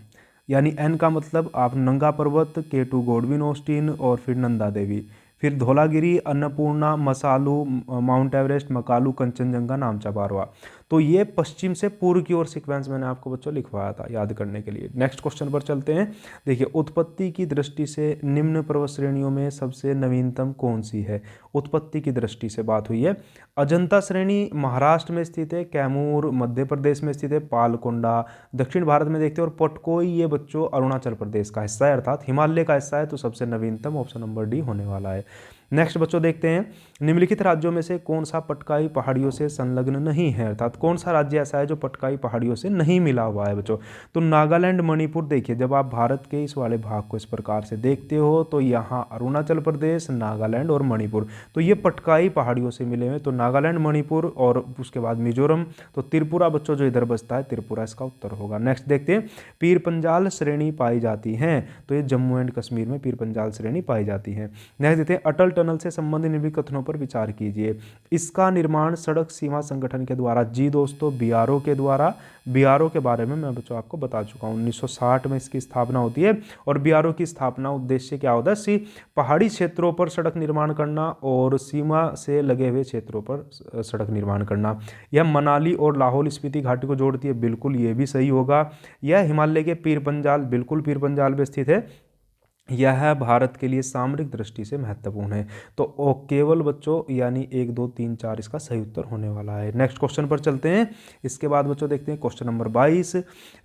यानी N का मतलब आप नंगा पर्वत, K2 गोडविन ऑस्टिन और फिर नंदा देवी, फिर धौलागिरी, अन्नपूर्णा, मसालू, माउंट एवरेस्ट, मकालू, कंचनजंगा, नामचा बारवा। तो ये पश्चिम से पूर्व की ओर सीक्वेंस मैंने आपको बच्चों लिखवाया था याद करने के लिए। नेक्स्ट क्वेश्चन पर चलते हैं। देखिए, उत्पत्ति की दृष्टि से निम्न पर्वत श्रेणियों में सबसे नवीनतम कौन सी है? उत्पत्ति की दृष्टि से बात हुई है। अजंता श्रेणी महाराष्ट्र में स्थित है, कैमूर मध्य प्रदेश में स्थित है, पालकोंडा दक्षिण भारत में देखते हैं, और पटकोई ये बच्चों अरुणाचल प्रदेश का हिस्सा है, अर्थात हिमालय का हिस्सा है। तो सबसे नवीनतम ऑप्शन नंबर डी होने वाला है। नेक्स्ट बच्चों देखते हैं, निम्नलिखित राज्यों में से कौन सा पटकाई पहाड़ियों से संलग्न नहीं है, अर्थात कौन सा राज्य ऐसा है जो पटकाई पहाड़ियों से नहीं मिला हुआ है बच्चों? तो नागालैंड, मणिपुर। देखिए, जब आप भारत के इस वाले भाग को इस प्रकार से देखते हो तो यहाँ अरुणाचल प्रदेश, नागालैंड और मणिपुर, तो ये पटकाई पहाड़ियों से मिले हुए। तो नागालैंड, मणिपुर और उसके बाद मिजोरम। तो त्रिपुरा बच्चों जो इधर बचता है, त्रिपुरा इसका उत्तर होगा। नेक्स्ट देखते हैं, पीर पंजाल श्रेणी पाई जाती है, तो ये जम्मू एंड कश्मीर में पीर पंजाल श्रेणी पाई जाती है। नेक्स्ट देखते हैं, अटल टनल से संबंधित निम्नलिखित कथनों पर विचार कीजिए। इसका निर्माण सड़क सीमा संगठन के द्वारा, जी दोस्तों, बीआरओ के द्वारा। बीआरओ के बारे में मैं बच्चों आपको बता चुका हूँ, 1960 में इसकी स्थापना होती है। और बीआरओ की स्थापना उद्देश्य क्या होता है? पहाड़ी क्षेत्रों पर सड़क निर्माण करना और सीमा से लगे हुए क्षेत्रों पर सड़क निर्माण करना। यह मनाली और लाहौल स्पीति घाटी को जोड़ती है, बिल्कुल ये भी सही होगा। यह हिमालय के पीर पंजाल, बिल्कुल पीर पंजाल में स्थित है। यह भारत के लिए सामरिक दृष्टि से महत्वपूर्ण है। तो केवल बच्चों यानी 1 2 3 4 इसका सही उत्तर होने वाला है। नेक्स्ट क्वेश्चन पर चलते हैं। इसके बाद बच्चों देखते हैं क्वेश्चन नंबर 22,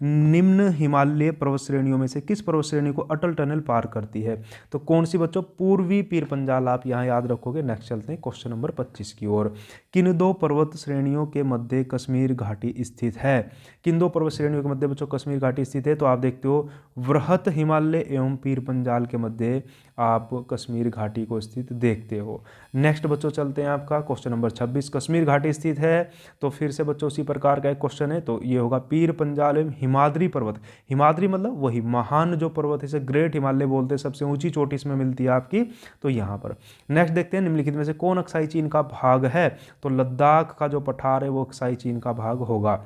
निम्न हिमालय पर्वत श्रेणियों में से किस पर्वत श्रेणी को अटल टनल पार करती है? तो कौन सी बच्चों? पूर्वी पीर पंजाल आप यहाँ याद रखोगे। नेक्स्ट चलते हैं क्वेश्चन नंबर 25 की ओर। किन दो पर्वत श्रेणियों के मध्य कश्मीर घाटी स्थित है? किन दो पर्वत श्रेणियों के मध्य बच्चों कश्मीर घाटी स्थित है? तो आप देखते हो, वृहत हिमालय एवं पीर पंजाल के मध्य आप कश्मीर घाटी को स्थित देखते हो। नेक्स्ट बच्चों चलते हैं आपका क्वेश्चन नंबर 26, कश्मीर घाटी स्थित है। तो फिर से बच्चों उसी प्रकार का एक क्वेश्चन है, तो ये होगा पीर पंजाल एवं हिमाद्री पर्वत। हिमाद्री मतलब वही महान जो पर्वत है, इसे ग्रेट हिमालय बोलते हैं, सबसे ऊंची चोटी इसमें मिलती है आपकी, तो यहाँ पर। नेक्स्ट देखते हैं, निम्नलिखित में से कौन अक्साई चीन का भाग है? तो लद्दाख का जो पठार है वो अक्साई चीन का भाग होगा।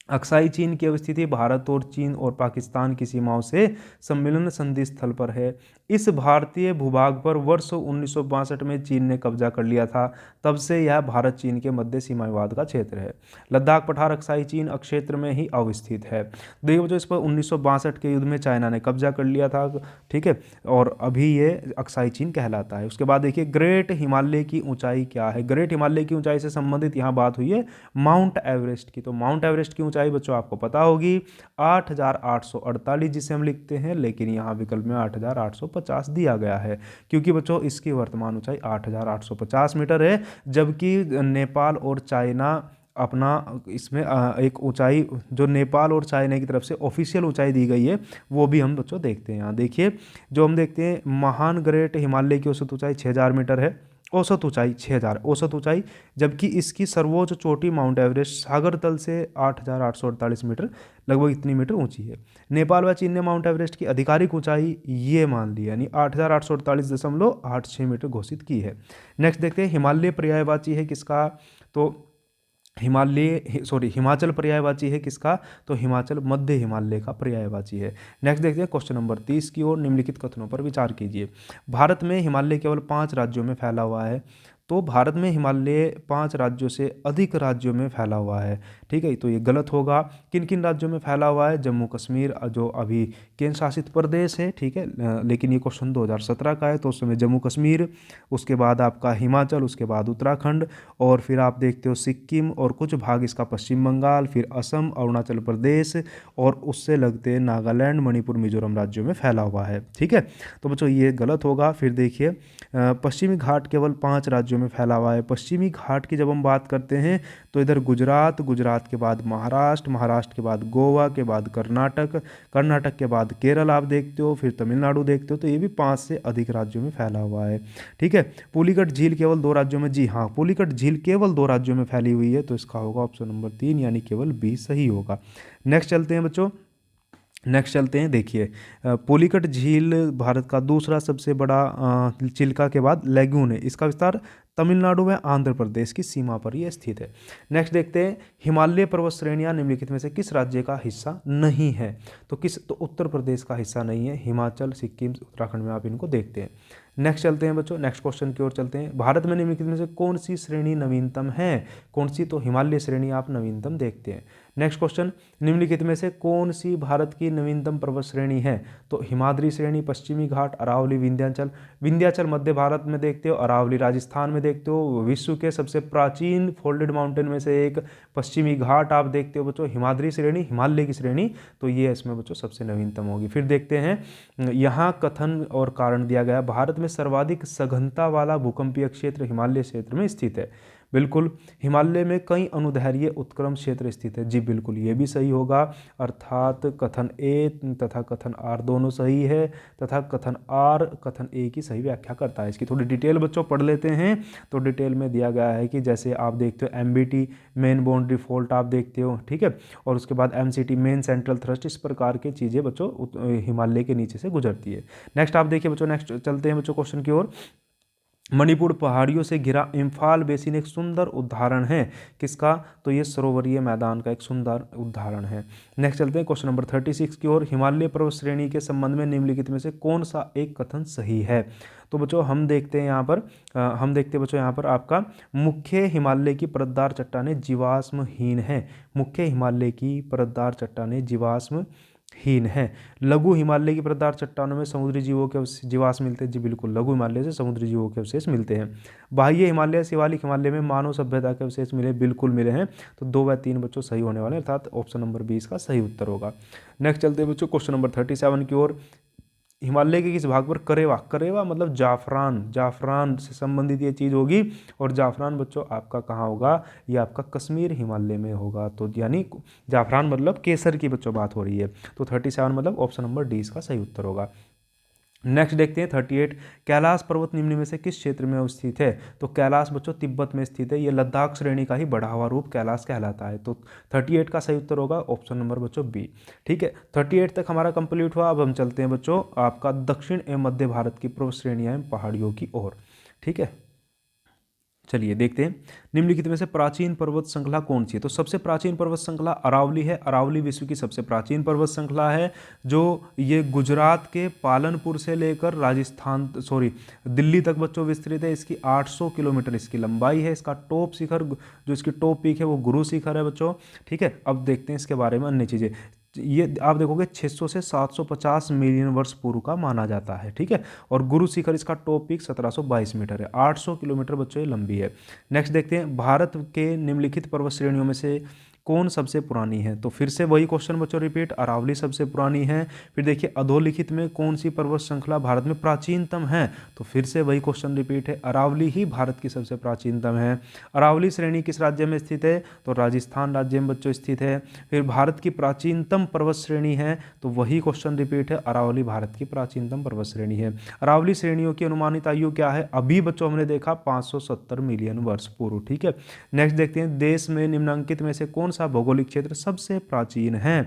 अक्साई चीन की अवस्थिति भारत और चीन और पाकिस्तान की सीमाओं से सम्मिलन संधि स्थल पर है। इस भारतीय भूभाग पर वर्ष 1962 में चीन ने कब्जा कर लिया था, तब से यह भारत चीन के मध्य सीमा विवाद का क्षेत्र है। लद्दाख पठार अक्साई चीन अक्षेत्र में ही अवस्थित है। देखिए जो इस पर 1962 के युद्ध में चाइना ने कब्जा कर लिया था, ठीक है, और अभी ये अक्साई चीन कहलाता है। उसके बाद देखिए, ग्रेट हिमालय की ऊंचाई क्या है? ग्रेट हिमालय की ऊंचाई से संबंधित यहाँ बात हुई है माउंट एवरेस्ट की। तो माउंट एवरेस्ट की ऊंचाई बच्चों आपको पता होगी 8848, जिसे हम लिखते हैं, लेकिन यहाँ विकल्प में 8850 दिया गया है, क्योंकि बच्चों इसकी वर्तमान ऊंचाई 8850 मीटर है। जबकि नेपाल और चाइना अपना इसमें एक ऊंचाई जो नेपाल और चाइना की तरफ से ऑफिशियल ऊंचाई दी गई है, वो भी हम बच्चों देखते हैं। यहाँ देखिए, जो हम देखते हैं महान ग्रेट हिमालय की औसत ऊंचाई 6000 मीटर है, औसत ऊंचाई 6000 औसत ऊंचाई, जबकि इसकी सर्वोच्च चोटी माउंट एवरेस्ट सागर तल से 8848 मीटर, लगभग इतनी मीटर ऊंची है। नेपाल व चीन ने माउंट एवरेस्ट की आधिकारिक ऊंचाई ये मान ली, यानी 8848.86 मीटर घोषित की है। नेक्स्ट देखते हैं, हिमालय पर्यायवाची है किसका? तो हिमाचल पर्यायवाची है किसका? तो हिमाचल मध्य हिमालय का पर्यायवाची है। नेक्स्ट देखते हैं क्वेश्चन नंबर 30 की ओर। निम्नलिखित कथनों पर विचार कीजिए। भारत में हिमालय केवल 5 राज्यों में फैला हुआ है। तो भारत में हिमालय 5 राज्यों से अधिक राज्यों में फैला हुआ है, ठीक है, तो ये गलत होगा। किन किन राज्यों में फैला हुआ है? जम्मू कश्मीर जो अभी केंद्र शासित प्रदेश है, ठीक है, लेकिन ये क्वेश्चन 2017 का है, तो उस समय जम्मू कश्मीर, उसके बाद आपका हिमाचल, उसके बाद उत्तराखंड, और फिर आप देखते हो सिक्किम और कुछ भाग इसका पश्चिम बंगाल, फिर असम, अरुणाचल प्रदेश और उससे लगते नागालैंड, मणिपुर, मिजोरम राज्यों में फैला हुआ है, ठीक है। तो बच्चों ये गलत होगा। फिर देखिए, पश्चिमी घाट केवल 5 राज्यों में फैला हुआ है। पश्चिमी घाट की जब हम बात करते हैं तो इधर गुजरात, गुजरात के बाद महाराष्ट्र, महाराष्ट्र के बाद गोवा, के बाद कर्नाटक, कर्नाटक के बाद केरल आप देखते हो, फिर तमिलनाडु देखते हो, तो ये भी 5 से अधिक राज्यों में फैला हुआ है, ठीक है। पुलिकट झील केवल 2 राज्यों में, जी हाँ, पुलिकट झील केवल 2 राज्यों में फैली हुई है, तो इसका होगा ऑप्शन नंबर 3, यानी केवल बी सही होगा। नेक्स्ट चलते हैं बच्चों, नेक्स्ट चलते हैं, देखिए पुलिकट झील भारत का दूसरा सबसे बड़ा चिल्का के बाद लैगून है। इसका विस्तार तमिलनाडु में आंध्र प्रदेश की सीमा पर ये स्थित है। नेक्स्ट देखते हैं, हिमालय पर्वत श्रेणियां निम्नलिखित में से किस राज्य का हिस्सा नहीं है? तो उत्तर प्रदेश का हिस्सा नहीं है, हिमाचल, सिक्किम, उत्तराखंड में आप इनको देखते हैं। नेक्स्ट चलते हैं बच्चों, नेक्स्ट क्वेश्चन की ओर चलते हैं। भारत में निम्नलिखित में से कौन सी श्रेणी नवीनतम है? कौन सी? तो हिमालय श्रेणी आप नवीनतम देखते हैं। नेक्स्ट क्वेश्चन, निम्नलिखित में से कौन सी भारत की नवीनतम पर्वत श्रेणी है? तो हिमाद्री श्रेणी, पश्चिमी घाट, अरावली, विंध्याचल। विंध्याचल मध्य भारत में देखते हो, अरावली राजस्थान में देखते हो। विश्व के सबसे प्राचीन फोल्डेड माउंटेन में से एक पश्चिमी घाट आप देखते हो बच्चों। हिमाद्री श्रेणी, हिमालय की श्रेणी, तो ये इसमें बच्चों सबसे नवीनतम होगी। फिर देखते हैं, यहाँ कथन और कारण दिया गया, भारत में सर्वाधिक सघनता वाला भूकंपीय क्षेत्र हिमालय क्षेत्र में स्थित है। बिल्कुल, हिमालय में कई अनुदैर्घ्य उत्क्रम क्षेत्र स्थित है। जी बिल्कुल, ये भी सही होगा। अर्थात कथन ए तथा कथन आर दोनों सही है, तथा कथन आर कथन ए की सही व्याख्या करता है। इसकी थोड़ी डिटेल बच्चों पढ़ लेते हैं। तो डिटेल में दिया गया है कि जैसे आप देखते हो एमबीटी मेन बाउंड्री फॉल्ट आप देखते हो, ठीक है, और उसके बाद एमसीटी मेन सेंट्रल थ्रस्ट, इस प्रकार की चीज़ें बच्चों हिमालय के नीचे से गुजरती है। नेक्स्ट आप देखिए बच्चों, नेक्स्ट चलते हैं बच्चों क्वेश्चन की ओर। मणिपुर पहाड़ियों से घिरा इम्फाल बेसिन एक सुंदर उदाहरण है। किसका? तो ये सरोवरीय मैदान का एक सुंदर उदाहरण है। नेक्स्ट चलते हैं क्वेश्चन नंबर 36 की ओर। हिमालय पर्वत श्रेणी के संबंध में निम्नलिखित में से कौन सा एक कथन सही है? तो बच्चों हम देखते हैं यहाँ पर, बच्चों यहाँ पर आपका मुख्य हिमालय की परतदार चट्टानें जीवाश्महीन है। मुख्य हिमालय की परतदार चट्टानें जीवाश्म हीन है। लघु हिमालय की परतदार चट्टानों में समुद्री जीवों के जीवाश्म मिलते हैं। जी बिल्कुल, लघु हिमालय से समुद्री जीवों के अवशेष मिलते हैं। बाह्य हिमालय, शिवालिक हिमालय में मानव सभ्यता के अवशेष मिले, बिल्कुल मिले हैं। तो 2 व 3 बच्चों सही होने वाले, अर्थात ऑप्शन नंबर 20 का सही उत्तर होगा। नेक्स्ट चलते हैं बच्चों क्वेश्चन नंबर 37 की ओर। हिमालय के किस भाग पर करेवा, करेवा मतलब जाफरान, जाफरान से संबंधित ये चीज़ होगी। और जाफरान बच्चों आपका कहाँ होगा? ये आपका कश्मीर हिमालय में होगा। तो यानी जाफरान मतलब केसर की बच्चों बात हो रही है। तो 37 मतलब ऑप्शन नंबर डी इसका सही उत्तर होगा। नेक्स्ट देखते हैं 38, कैलाश पर्वत निम्न में से किस क्षेत्र में अवस्थित है? तो कैलाश बच्चों तिब्बत में स्थित है। ये लद्दाख श्रेणी का ही बढ़ा हुआ रूप कैलाश कहलाता है। तो 38 का सही उत्तर होगा ऑप्शन नंबर बच्चों बी। ठीक है, 38 तक हमारा कंप्लीट हुआ। अब हम चलते हैं बच्चों आपका दक्षिण एवं मध्य भारत की पर्वत श्रेणियां एवं पहाड़ियों की ओर। ठीक है, चलिए देखते हैं निम्नलिखित में से प्राचीन पर्वत श्रृंखला कौन सी है? तो सबसे प्राचीन पर्वत श्रृंखला अरावली है। अरावली विश्व की सबसे प्राचीन पर्वत श्रृंखला है, जो ये गुजरात के पालनपुर से लेकर दिल्ली तक बच्चों विस्तृत है। इसकी 800 किलोमीटर इसकी लंबाई है। इसका टॉप शिखर, जो इसकी टॉप पीक है, वो गुरु शिखर है बच्चों। ठीक है, अब देखते हैं इसके बारे में अन्य चीज़ें। ये आप देखोगे 600 से 750 मिलियन वर्ष पूर्व का माना जाता है। ठीक है, और गुरु शिखर इसका टॉप पीक 1722 मीटर है। 800 किलोमीटर बच्चों ये लंबी है। नेक्स्ट देखते हैं भारत के निम्नलिखित पर्वत श्रेणियों में से कौन सबसे पुरानी है? तो फिर से वही क्वेश्चन बच्चों रिपीट, अरावली सबसे पुरानी है। फिर देखिए अधोलिखित में कौन सी पर्वत श्रृंखला भारत में प्राचीनतम है? तो फिर से वही क्वेश्चन रिपीट है, अरावली ही भारत की सबसे प्राचीनतम है। अरावली श्रेणी किस राज्य में स्थित है? तो राजस्थान राज्य में बच्चों स्थित है। फिर भारत की प्राचीनतम पर्वत श्रेणी है, तो वही क्वेश्चन रिपीट है, अरावली भारत की प्राचीनतम पर्वत श्रेणी है। अरावली श्रेणियों की अनुमानित आयु क्या है? अभी बच्चों हमने देखा 570 मिलियन वर्ष पूर्व। ठीक है, नेक्स्ट देखते हैं देश में निम्नलिखित में से कौन सा भौगोलिक क्षेत्र सबसे प्राचीन है?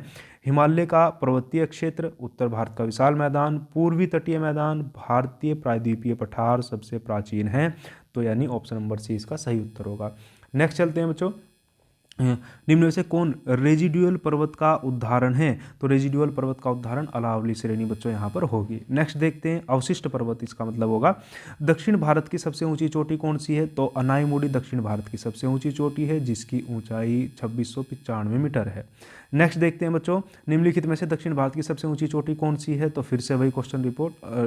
हिमालय का पर्वतीय क्षेत्र, उत्तर भारत का विशाल मैदान, पूर्वी तटीय मैदान, भारतीय प्रायद्वीपीय पठार सबसे प्राचीन है। तो यानी ऑप्शन नंबर सी इसका सही उत्तर होगा। नेक्स्ट चलते हैं बच्चों, निम्न में से कौन रेजिडुअल पर्वत का उदाहरण है? तो रेजिडुअल पर्वत का उदाहरण अरावली श्रेणी बच्चों यहाँ पर होगी। नेक्स्ट देखते हैं अवशिष्ट पर्वत, इसका मतलब होगा दक्षिण भारत की सबसे ऊंची चोटी कौन सी है? तो अनाईमुड़ी दक्षिण भारत की सबसे ऊंची चोटी है, जिसकी ऊंचाई 2695 मीटर है। नेक्स्ट देखते हैं बच्चों निम्नलिखित में से दक्षिण भारत की सबसे ऊंची चोटी कौन सी है? तो फिर से वही क्वेश्चन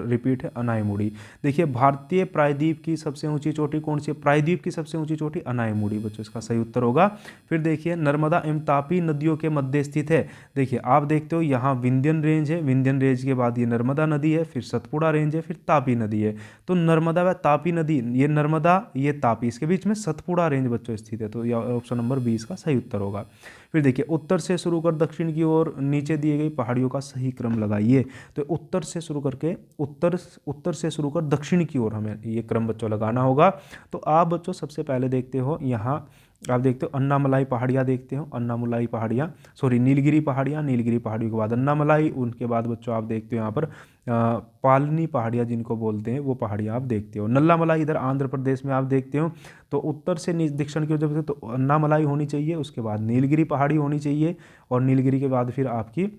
रिपीट है, अनाईमुड़ी। देखिए भारतीय प्रायद्वीप की सबसे ऊंची चोटी कौन सी है? प्रायद्वीप की सबसे ऊंची चोटी अनाईमुड़ी बच्चों, इसका सही उत्तर होगा। फिर देखिए नर्मदा एवं तापी नदियों के मध्य स्थित है। देखिए आप देखते हो यहाँ विंध्यन रेंज है, विंध्यन रेंज के बाद ये नर्मदा नदी है, फिर सतपुड़ा रेंज है, फिर तापी नदी है। तो नर्मदा व तापी नदी, ये नर्मदा ये तापी, इसके बीच में सतपुड़ा रेंज बच्चों स्थित है। तो यह ऑप्शन नंबर 20 का सही उत्तर होगा। फिर देखिए उत्तर से शुरू कर दक्षिण की ओर नीचे दिए गई पहाड़ियों का सही क्रम लगाइए। तो उत्तर से शुरू करके उत्तर से शुरू कर दक्षिण की ओर हमें ये क्रम बच्चों लगाना होगा। तो आप बच्चों सबसे पहले देखते हो यहाँ आप देखते हो अन्नामलाई पहाड़ियाँ देखते हो, अन्नामलाई पहाड़ियाँ, सॉरी नीलगिरी पहाड़ियाँ, नीलगिरी पहाड़ियों के बाद अन्नामलाई, उनके बाद बच्चों आप देखते हो यहाँ पर पालनी पहाड़ियाँ जिनको बोलते हैं वो पहाड़ियाँ आप देखते हो। नल्लामलाई इधर आंध्र प्रदेश में आप देखते हो। तो उत्तर से दक्षिण की ओर जब तो अन्नामलाई होनी चाहिए, उसके बाद नीलगिरी पहाड़ी होनी चाहिए, और नीलगिरी के बाद फिर आपकी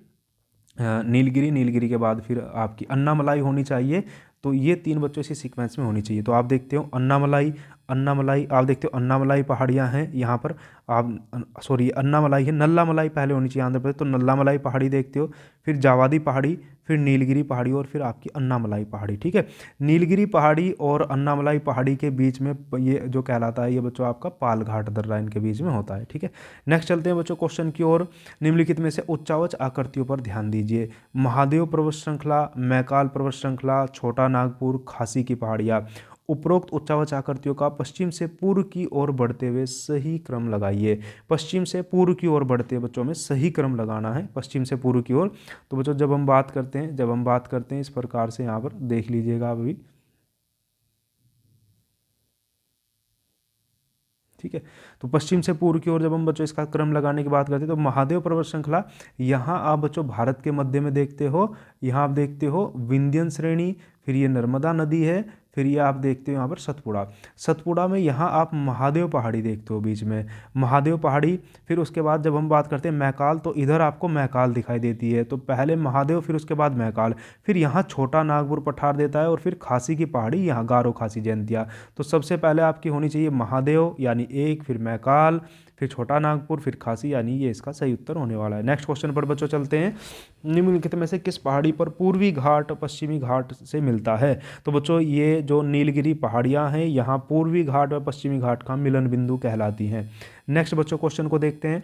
नीलगिरी के बाद फिर आपकी अन्नामलाई होनी चाहिए। तो ये तीन बच्चों इसी सीक्वेंस में होनी चाहिए। तो आप देखते हो अन्नामलाई, अन्नामलाई आप देखते हो अन्नामलाई पहाड़ियाँ हैं यहाँ पर, आप सॉरी अन्नामलाई है, नल्लामलाई पहले होनी चाहिए आंध्र प्रदेश, तो नल्लामलाई पहाड़ी देखते हो, फिर जावादी पहाड़ी, फिर नीलगिरी पहाड़ी, और फिर आपकी अन्नामलाई पहाड़ी। ठीक है, नीलगिरी पहाड़ी और अन्नामलाई पहाड़ी के बीच में ये जो कहलाता है ये बच्चों आपका पालघाट दर्रा इनके बीच में होता है। ठीक है, नेक्स्ट चलते हैं बच्चों क्वेश्चन की ओर। निम्नलिखित में से उच्चावच आकृतियों पर ध्यान दीजिए। महादेव पर्वत श्रृंखला, मैकाल पर्वत श्रृंखला, छोटा नागपुर, खासी की पहाड़ियाँ। उपरोक्त उच्चावच आकृतियों का पश्चिम से पूर्व की ओर बढ़ते हुए सही क्रम लगाइए। पश्चिम से पूर्व की ओर बढ़ते हुए बच्चों में सही क्रम लगाना है, पश्चिम से पूर्व की ओर। तो बच्चों जब हम बात करते हैं इस प्रकार से, यहाँ पर देख लीजिएगा अभी। ठीक है, तो पश्चिम से पूर्व की ओर जब हम बच्चों इसका क्रम लगाने की बात करते हैं, तो महादेव पर्वत श्रृंखला यहाँ आप बच्चों भारत के मध्य में देखते हो, यहाँ आप देखते हो विंध्यन श्रेणी, फिर ये नर्मदा नदी है, फिर ये आप देखते हो यहाँ पर सतपुड़ा, सतपुड़ा में यहाँ आप महादेव पहाड़ी देखते हो बीच में, महादेव पहाड़ी। फिर उसके बाद जब हम बात करते हैं मैकाल, तो इधर आपको मैकाल दिखाई देती है, तो पहले महादेव फिर उसके बाद मैकाल, फिर यहाँ छोटा नागपुर पठार देता है, और फिर खासी की पहाड़ी, यहाँ गारो खासी जयंतिया। तो सबसे पहले आपकी होनी चाहिए महादेव यानी एक, फिर मैकाल, फिर छोटा नागपुर, फिर खासी, यानी ये इसका सही उत्तर होने वाला है। नेक्स्ट क्वेश्चन पर बच्चों चलते हैं। निम्नलिखित में से किस पहाड़ी पर पूर्वी घाट पश्चिमी घाट से मिलता है? तो बच्चों ये जो नीलगिरी पहाड़ियाँ हैं यहाँ पूर्वी घाट और पश्चिमी घाट का मिलन बिंदु कहलाती हैं। नेक्स्ट बच्चों क्वेश्चन को देखते हैं।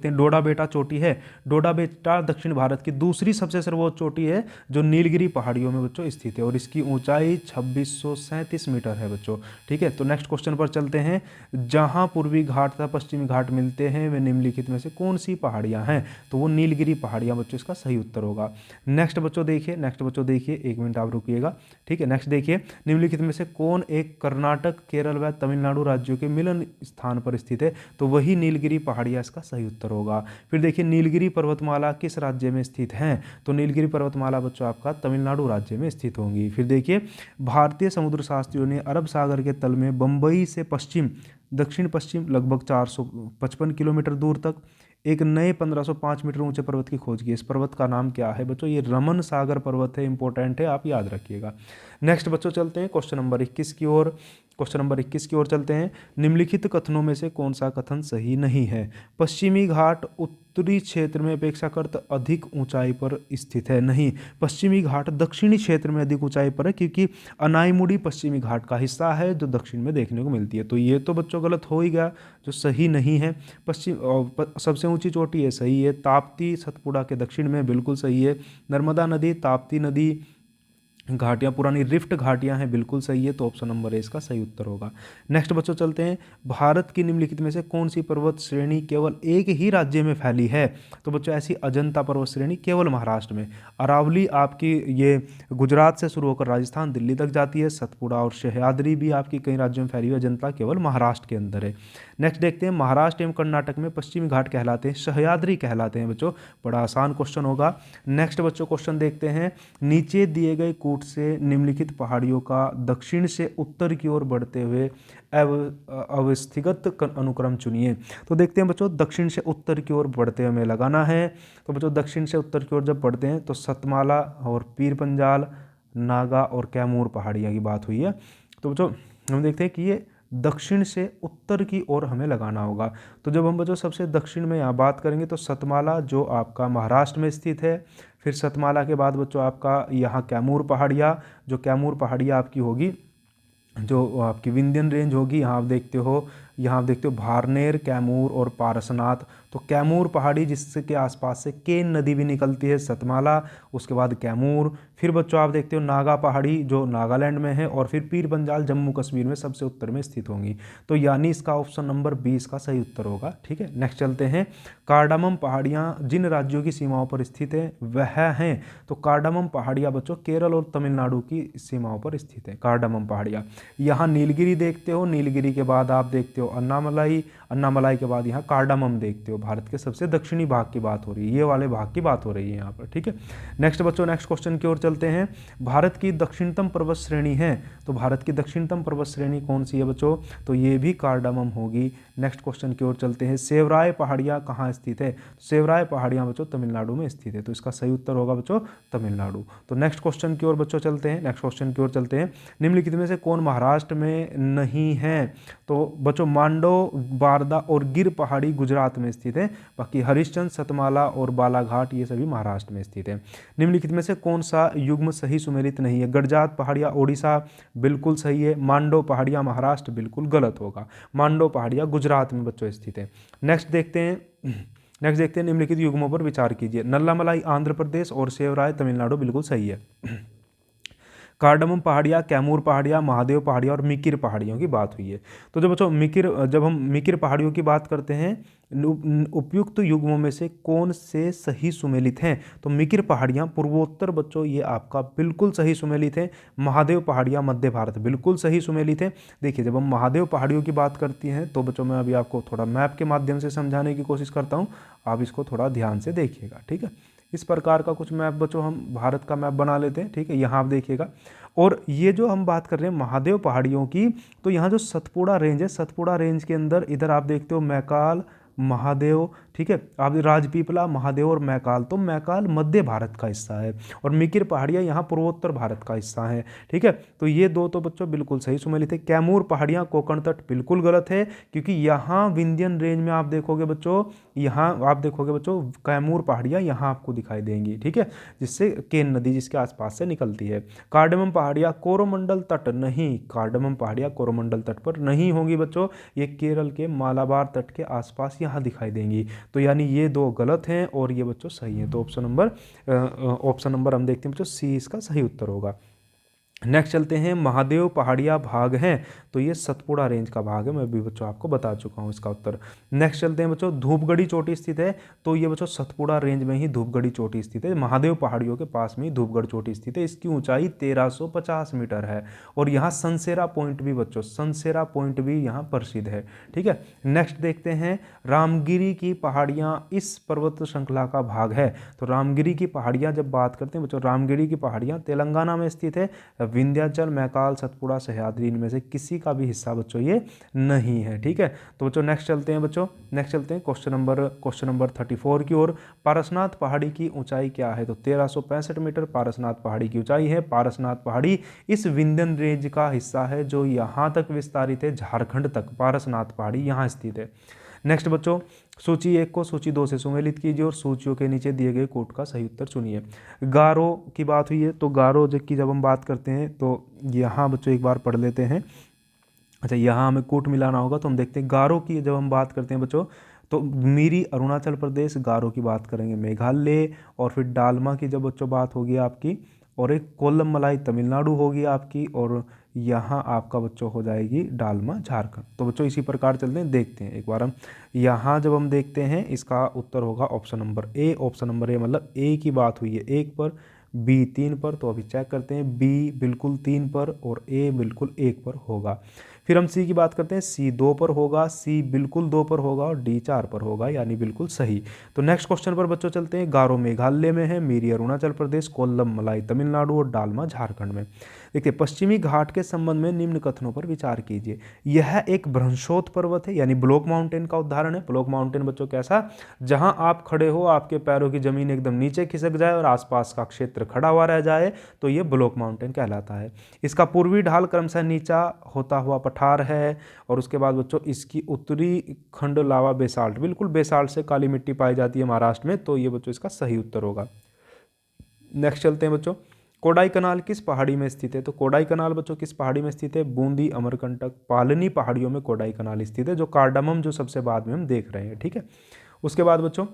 डोडा बेटा चोटी है, डोडा बेटा दक्षिण भारत की दूसरी सबसे सर्वोच्च चोटी है जो नीलगिरी पहाड़ियों में बच्चों स्थित है, और इसकी ऊंचाई 2637 मीटर है बच्चों। ठीक है, तो नेक्स्ट क्वेश्चन पर चलते हैं। जहां पूर्वी घाट तथा पश्चिमी घाट मिलते हैं वे निम्नलिखित में से कौन सी पहाड़ियां हैं? तो वो नीलगिरी पहाड़ियां बच्चों इसका सही उत्तर होगा। नेक्स्ट बच्चों देखिए, एक मिनट आप रुकिएगा। ठीक है, नेक्स्ट देखिए, निम्नलिखित में से कौन एक कर्नाटक, केरल व तमिलनाडु राज्यों के मिलन स्थान पर स्थित है? तो वही नीलगिरी पहाड़ियाँ इसका सही उत्तर होगा। फिर देखिए नीलगिरी पर्वतमाला किस राज्य में स्थित हैं? तो नीलगिरी पर्वतमाला बच्चों आपका तमिलनाडु राज्य में स्थित होंगी। फिर देखिए भारतीय समुद्र शास्त्रियों ने अरब सागर के तल में बंबई से दक्षिण पश्चिम लगभग 455 किलोमीटर दूर तक एक नए 1505 मीटर ऊंचे पर्वत की खोज की। इस पर्वत का नाम क्या है बच्चों? ये रमन सागर पर्वत है, इंपॉर्टेंट है, आप याद रखिएगा। नेक्स्ट बच्चों चलते हैं क्वेश्चन नंबर 21 की ओर। चलते हैं। निम्नलिखित कथनों में से कौन सा कथन सही नहीं है? पश्चिमी घाट उत्तरी क्षेत्र में अपेक्षाकृत अधिक ऊंचाई पर स्थित है। नहीं, पश्चिमी घाट दक्षिणी क्षेत्र में अधिक ऊंचाई पर है, क्योंकि अनाईमुड़ी पश्चिमी घाट का हिस्सा है जो दक्षिण में देखने को मिलती है। तो ये तो बच्चों गलत हो ही गया, जो सही नहीं है। सबसे ऊंची चोटी है, सही है। ताप्ती सतपुड़ा के दक्षिण में, बिल्कुल सही है। नर्मदा नदी, ताप्ती नदी, घाटियाँ पुरानी रिफ्ट घाटियाँ हैं, बिल्कुल सही है। तो ऑप्शन नंबर ए इसका सही उत्तर होगा। नेक्स्ट बच्चों चलते हैं। भारत की निम्नलिखित में से कौन सी पर्वत श्रेणी केवल एक ही राज्य में फैली है? तो बच्चों ऐसी अजंता पर्वत श्रेणी केवल महाराष्ट्र में। अरावली आपकी ये गुजरात से शुरू होकर राजस्थान दिल्ली तक जाती है। सतपुड़ा और सह्याद्री भी आपकी कई राज्यों में फैली हुई, अजंता केवल महाराष्ट्र के अंदर है। नेक्स्ट देखते हैं, महाराष्ट्र एवं कर्नाटक में पश्चिमी घाट कहलाते हैं, सह्याद्री कहलाते हैं बच्चों। बड़ा आसान क्वेश्चन होगा। नेक्स्ट बच्चों क्वेश्चन देखते हैं। नीचे दिए गए कूट से निम्नलिखित पहाड़ियों का दक्षिण से उत्तर की ओर बढ़ते हुए अवस्थिगत अनुक्रम चुनिए। तो देखते हैं बच्चों, दक्षिण से उत्तर की ओर बढ़ते हुए हमें लगाना है। तो बच्चों दक्षिण से उत्तर की ओर जब बढ़ते हैं तो सतमाला और पीर पंजाल, नागा और कैमूर पहाड़ियाँ की बात हुई है। तो बच्चों हम देखते हैं कि ये दक्षिण से उत्तर की ओर हमें लगाना होगा। तो जब हम बच्चों सबसे दक्षिण में यहाँ बात करेंगे तो सतमाला जो आपका महाराष्ट्र में स्थित है, फिर सतमाला के बाद बच्चों आपका यहाँ कैमूर पहाड़ियाँ, जो कैमूर पहाड़ियाँ आपकी होगी जो आपकी विंध्यन रेंज होगी। यहाँ आप देखते हो भारनेर, कैमूर और पारसनाथ। तो कैमूर पहाड़ी जिसके आसपास से केन नदी भी निकलती है, सतमाला, उसके बाद कैमूर। फिर बच्चों आप देखते हो नागा पहाड़ी जो नागालैंड में है, और फिर पीर पंजाल जम्मू कश्मीर में सबसे उत्तर में स्थित होंगी। तो यानी इसका ऑप्शन नंबर 20 का सही उत्तर होगा। ठीक है, नेक्स्ट चलते हैं। कार्डामम पहाड़ियाँ जिन राज्यों की सीमाओं पर स्थित है वह हैं। तो कार्डामम पहाड़ियाँ बच्चों केरल और तमिलनाडु की सीमाओं पर स्थित है। कार्डामम पहाड़ियाँ यहाँ नीलगिरी देखते हो, नीलगिरी के बाद आप देखते हो अन्नामलाई, अन्नामलाई के बाद यहाँ कार्डामम देखते हो। भारत के सबसे दक्षिणी भाग की बात हो रही है, ये वाले भाग की बात हो रही है यहाँ पर, ठीक है। नेक्स्ट बच्चों, नेक्स्ट क्वेश्चन की ओर चलते हैं। भारत की दक्षिणतम पर्वत श्रेणी है, तो भारत की दक्षिणतम पर्वत श्रेणी कौन सी है बच्चों? तो ये भी कार्डामम होगी। नेक्स्ट क्वेश्चन की ओर चलते हैं। सेवराय पहाड़ियाँ कहाँ स्थित है? सेवराय पहाड़ियाँ बच्चों तमिलनाडु में स्थित है, तो इसका सही उत्तर होगा बच्चों तमिलनाडु। तो नेक्स्ट क्वेश्चन की ओर बच्चों चलते हैं। नेक्स्ट क्वेश्चन की ओर चलते हैं। निम्नलिखित में से कौन महाराष्ट्र में नहीं है? तो बच्चों मांडो, बारदा और गिर पहाड़ी गुजरात में स्थित है, बाकी हरिश्चंद्र, सतमाला और बालाघाट ये सभी महाराष्ट्र में स्थित है। निम्नलिखित में से कौन सा युग्म सही सुमेलित नहीं है? गडजात पहाड़ियाँ ओडिशा, बिल्कुल सही है। मांडो पहाड़ियाँ महाराष्ट्र, बिल्कुल गलत होगा। मांडो पहाड़ियाँ गुजरात में बच्चों स्थित है। नेक्स्ट देखते हैं निम्नलिखित युग्मों पर विचार कीजिए। नल्लामलाई आंध्र प्रदेश और सेवराय तमिलनाडु, बिल्कुल सही है। कार्डमम पहाड़ियाँ, कैमूर पहाड़ियाँ, महादेव पहाड़ियाँ और मिकिर पहाड़ियों की बात हुई है। तो जब बच्चों जब हम मिकिर पहाड़ियों की बात करते हैं, उपयुक्त युग्मों में से कौन से सही सुमेलित हैं? तो मिकिर पहाड़ियाँ पूर्वोत्तर बच्चों ये आपका बिल्कुल सही सुमेलित है। महादेव पहाड़ियाँ मध्य भारत, बिल्कुल सही सुमेलित है। देखिए जब हम महादेव पहाड़ियों की बात करती हैं तो बच्चों मैं अभी आपको थोड़ा मैप के माध्यम से समझाने की कोशिश करता हूँ, आप इसको थोड़ा ध्यान से देखिएगा, ठीक है। इस प्रकार का कुछ मैप बच्चों हम भारत का मैप बना लेते हैं, ठीक है। यहाँ आप देखिएगा, और ये जो हम बात कर रहे हैं महादेव पहाड़ियों की, तो यहाँ जो सतपुड़ा रेंज है, सतपुड़ा रेंज के अंदर इधर आप देखते हो मैकाल, महादेव, ठीक है। आप राजपीपला, महादेव और मैकाल, तो मैकाल मध्य भारत का हिस्सा है और मिकिर पहाड़ियाँ यहाँ पूर्वोत्तर भारत का हिस्सा है, ठीक है। तो ये दो तो बच्चों बिल्कुल सही सुमेलित है। कैमूर पहाड़ियाँ कोंकण तट, बिल्कुल गलत है, क्योंकि यहाँ विंध्यन रेंज में आप देखोगे बच्चों, यहाँ आप देखोगे बच्चों कैमूर पहाड़ियाँ यहाँ आपको दिखाई देंगी, ठीक है, जिससे केन नदी जिसके आसपास से निकलती है। कार्डमम पहाड़ियाँ कोरोमंडल तट, नहीं, कार्डमम पहाड़ियाँ कोरोमंडल तट पर नहीं होंगी बच्चों, ये केरल के मालाबार तट के आसपास यहाँ दिखाई देंगी। तो यानी ये दो गलत हैं और ये बच्चों सही हैं। तो ऑप्शन नंबर हम देखते हैं बच्चों सी इसका सही उत्तर होगा। नेक्स्ट चलते हैं। महादेव पहाड़ियाँ भाग हैं, तो ये सतपुड़ा रेंज का भाग है, मैं भी बच्चों आपको बता चुका हूँ इसका उत्तर। नेक्स्ट चलते हैं बच्चों। धूपगढ़ी चोटी स्थित है, तो ये बच्चों सतपुड़ा रेंज में ही धूपगढ़ी चोटी स्थित है, महादेव पहाड़ियों के पास में ही धूपगढ़ चोटी स्थित है। इसकी ऊंचाई 1350 मीटर है और यहाँ सनसेरा पॉइंट भी बच्चों, सनसेरा पॉइंट भी यहाँ प्रसिद्ध है, ठीक है। नेक्स्ट देखते हैं। रामगिरी की पहाड़ियाँ इस पर्वत श्रृंखला का भाग है, तो रामगिरी की पहाड़ियाँ जब बात करते हैं बच्चों, रामगिरी की पहाड़ियाँ तेलंगाना में स्थित है। विंध्याचल, मैकाल, सतपुड़ा, सह्याद्री, इनमें से किसी का भी हिस्सा बच्चों ये नहीं है, ठीक है। तो बच्चों नेक्स्ट चलते हैं क्वेश्चन नंबर 34 की ओर। पारसनाथ पहाड़ी की ऊंचाई क्या है? तो 1365 मीटर पारसनाथ पहाड़ी की ऊंचाई है। पारसनाथ पहाड़ी इस विंध्यन रेंज का हिस्सा है जो यहाँ तक विस्तारित है, झारखंड तक पारसनाथ पहाड़ी यहाँ स्थित है। नेक्स्ट बच्चों, सूची 1 को सूची 2 से सुमेलित कीजिए और सूचियों के नीचे दिए गए कोट का सही उत्तर चुनिए। गारो की बात हुई है, तो गारो की जब हम बात करते हैं तो यहाँ बच्चों एक बार पढ़ लेते हैं। अच्छा, यहाँ हमें कोट मिलाना होगा, तो हम देखते हैं गारो की जब हम बात करते हैं बच्चों, तो मीरी अरुणाचल प्रदेश, गारो की बात करेंगे मेघालय, और फिर डालमा की जब बच्चों बात होगी आपकी, और एक कोल्लम मलाई तमिलनाडु होगी आपकी, और यहाँ आपका बच्चों हो जाएगी डालमा झारखंड। तो बच्चों इसी प्रकार चलते हैं, देखते हैं एक बार हम यहाँ जब हम देखते हैं इसका उत्तर होगा option number A. Option number A मतलब ए की बात हुई है 1 पर, बी 3 पर, तो अभी चेक करते हैं, बी बिल्कुल 3 पर और ए बिल्कुल 1 पर होगा। फिर हम सी की बात करते हैं, सी 2 पर होगा, सी बिल्कुल 2 पर होगा और डी 4 पर होगा, यानी बिल्कुल सही। तो नेक्स्ट क्वेश्चन पर बच्चों चलते हैं। गारो मेघालय में है, मीरी अरुणाचल प्रदेश, कोल्लम मलाई तमिलनाडु और डालमा झारखंड में। देखिए पश्चिमी घाट के संबंध में निम्न कथनों पर विचार कीजिए। यह एक भ्रंशोत पर्वत है, यानी ब्लॉक माउंटेन का उदाहरण है। ब्लॉक माउंटेन बच्चों कैसा? जहां आप खड़े हो, आपके पैरों की जमीन एकदम नीचे खिसक जाए और आसपास का क्षेत्र खड़ा हुआ रह जाए, तो ये ब्लॉक माउंटेन कहलाता है। इसका पूर्वी ढाल क्रमशः नीचा होता हुआ पठार है, और उसके बाद बच्चों इसकी उत्तरी खंड लावा बेसाल्ट, बिल्कुल बेसाल्ट से काली मिट्टी पाई जाती है महाराष्ट्र में, तो ये बच्चों इसका सही उत्तर होगा। नेक्स्ट चलते हैं बच्चों। कोडाई कनाल किस पहाड़ी में स्थित है? तो कोडाई कनाल बच्चों किस पहाड़ी में स्थित है? बूंदी, अमरकंटक, पालनी पहाड़ियों में कोडाई कनाल स्थित है, जो कार्डामम जो सबसे बाद में हम देख रहे हैं, ठीक है। उसके बाद बच्चों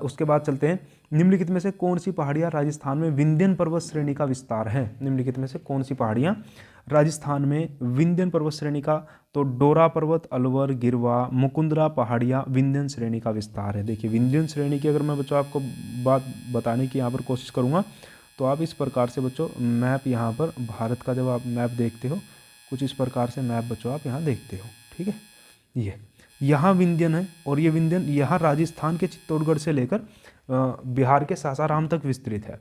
उसके बाद चलते हैं। निम्नलिखित में से कौन सी पहाड़ियाँ राजस्थान में विंध्यन पर्वत श्रेणी का विस्तार है? निम्नलिखित में से कौन सी पहाड़ियाँ राजस्थान में विंध्यन पर्वत श्रेणी का? तो डोरा पर्वत, अलवर, गिरवा, मुकुंदरा पहाड़ियाँ विंध्यन श्रेणी का विस्तार है। देखिए विंध्यन श्रेणी की अगर मैं बच्चों आपको बात बताने की यहाँ पर कोशिश करूँगा, तो आप इस प्रकार से बच्चों मैप यहाँ पर भारत का जब आप मैप देखते हो, कुछ इस प्रकार से मैप बच्चों आप यहाँ देखते हो, ठीक है। ये यहाँ विंध्यन है और ये विंध्यन यहाँ राजस्थान के चित्तौड़गढ़ से लेकर बिहार के सासाराम तक विस्तृत है।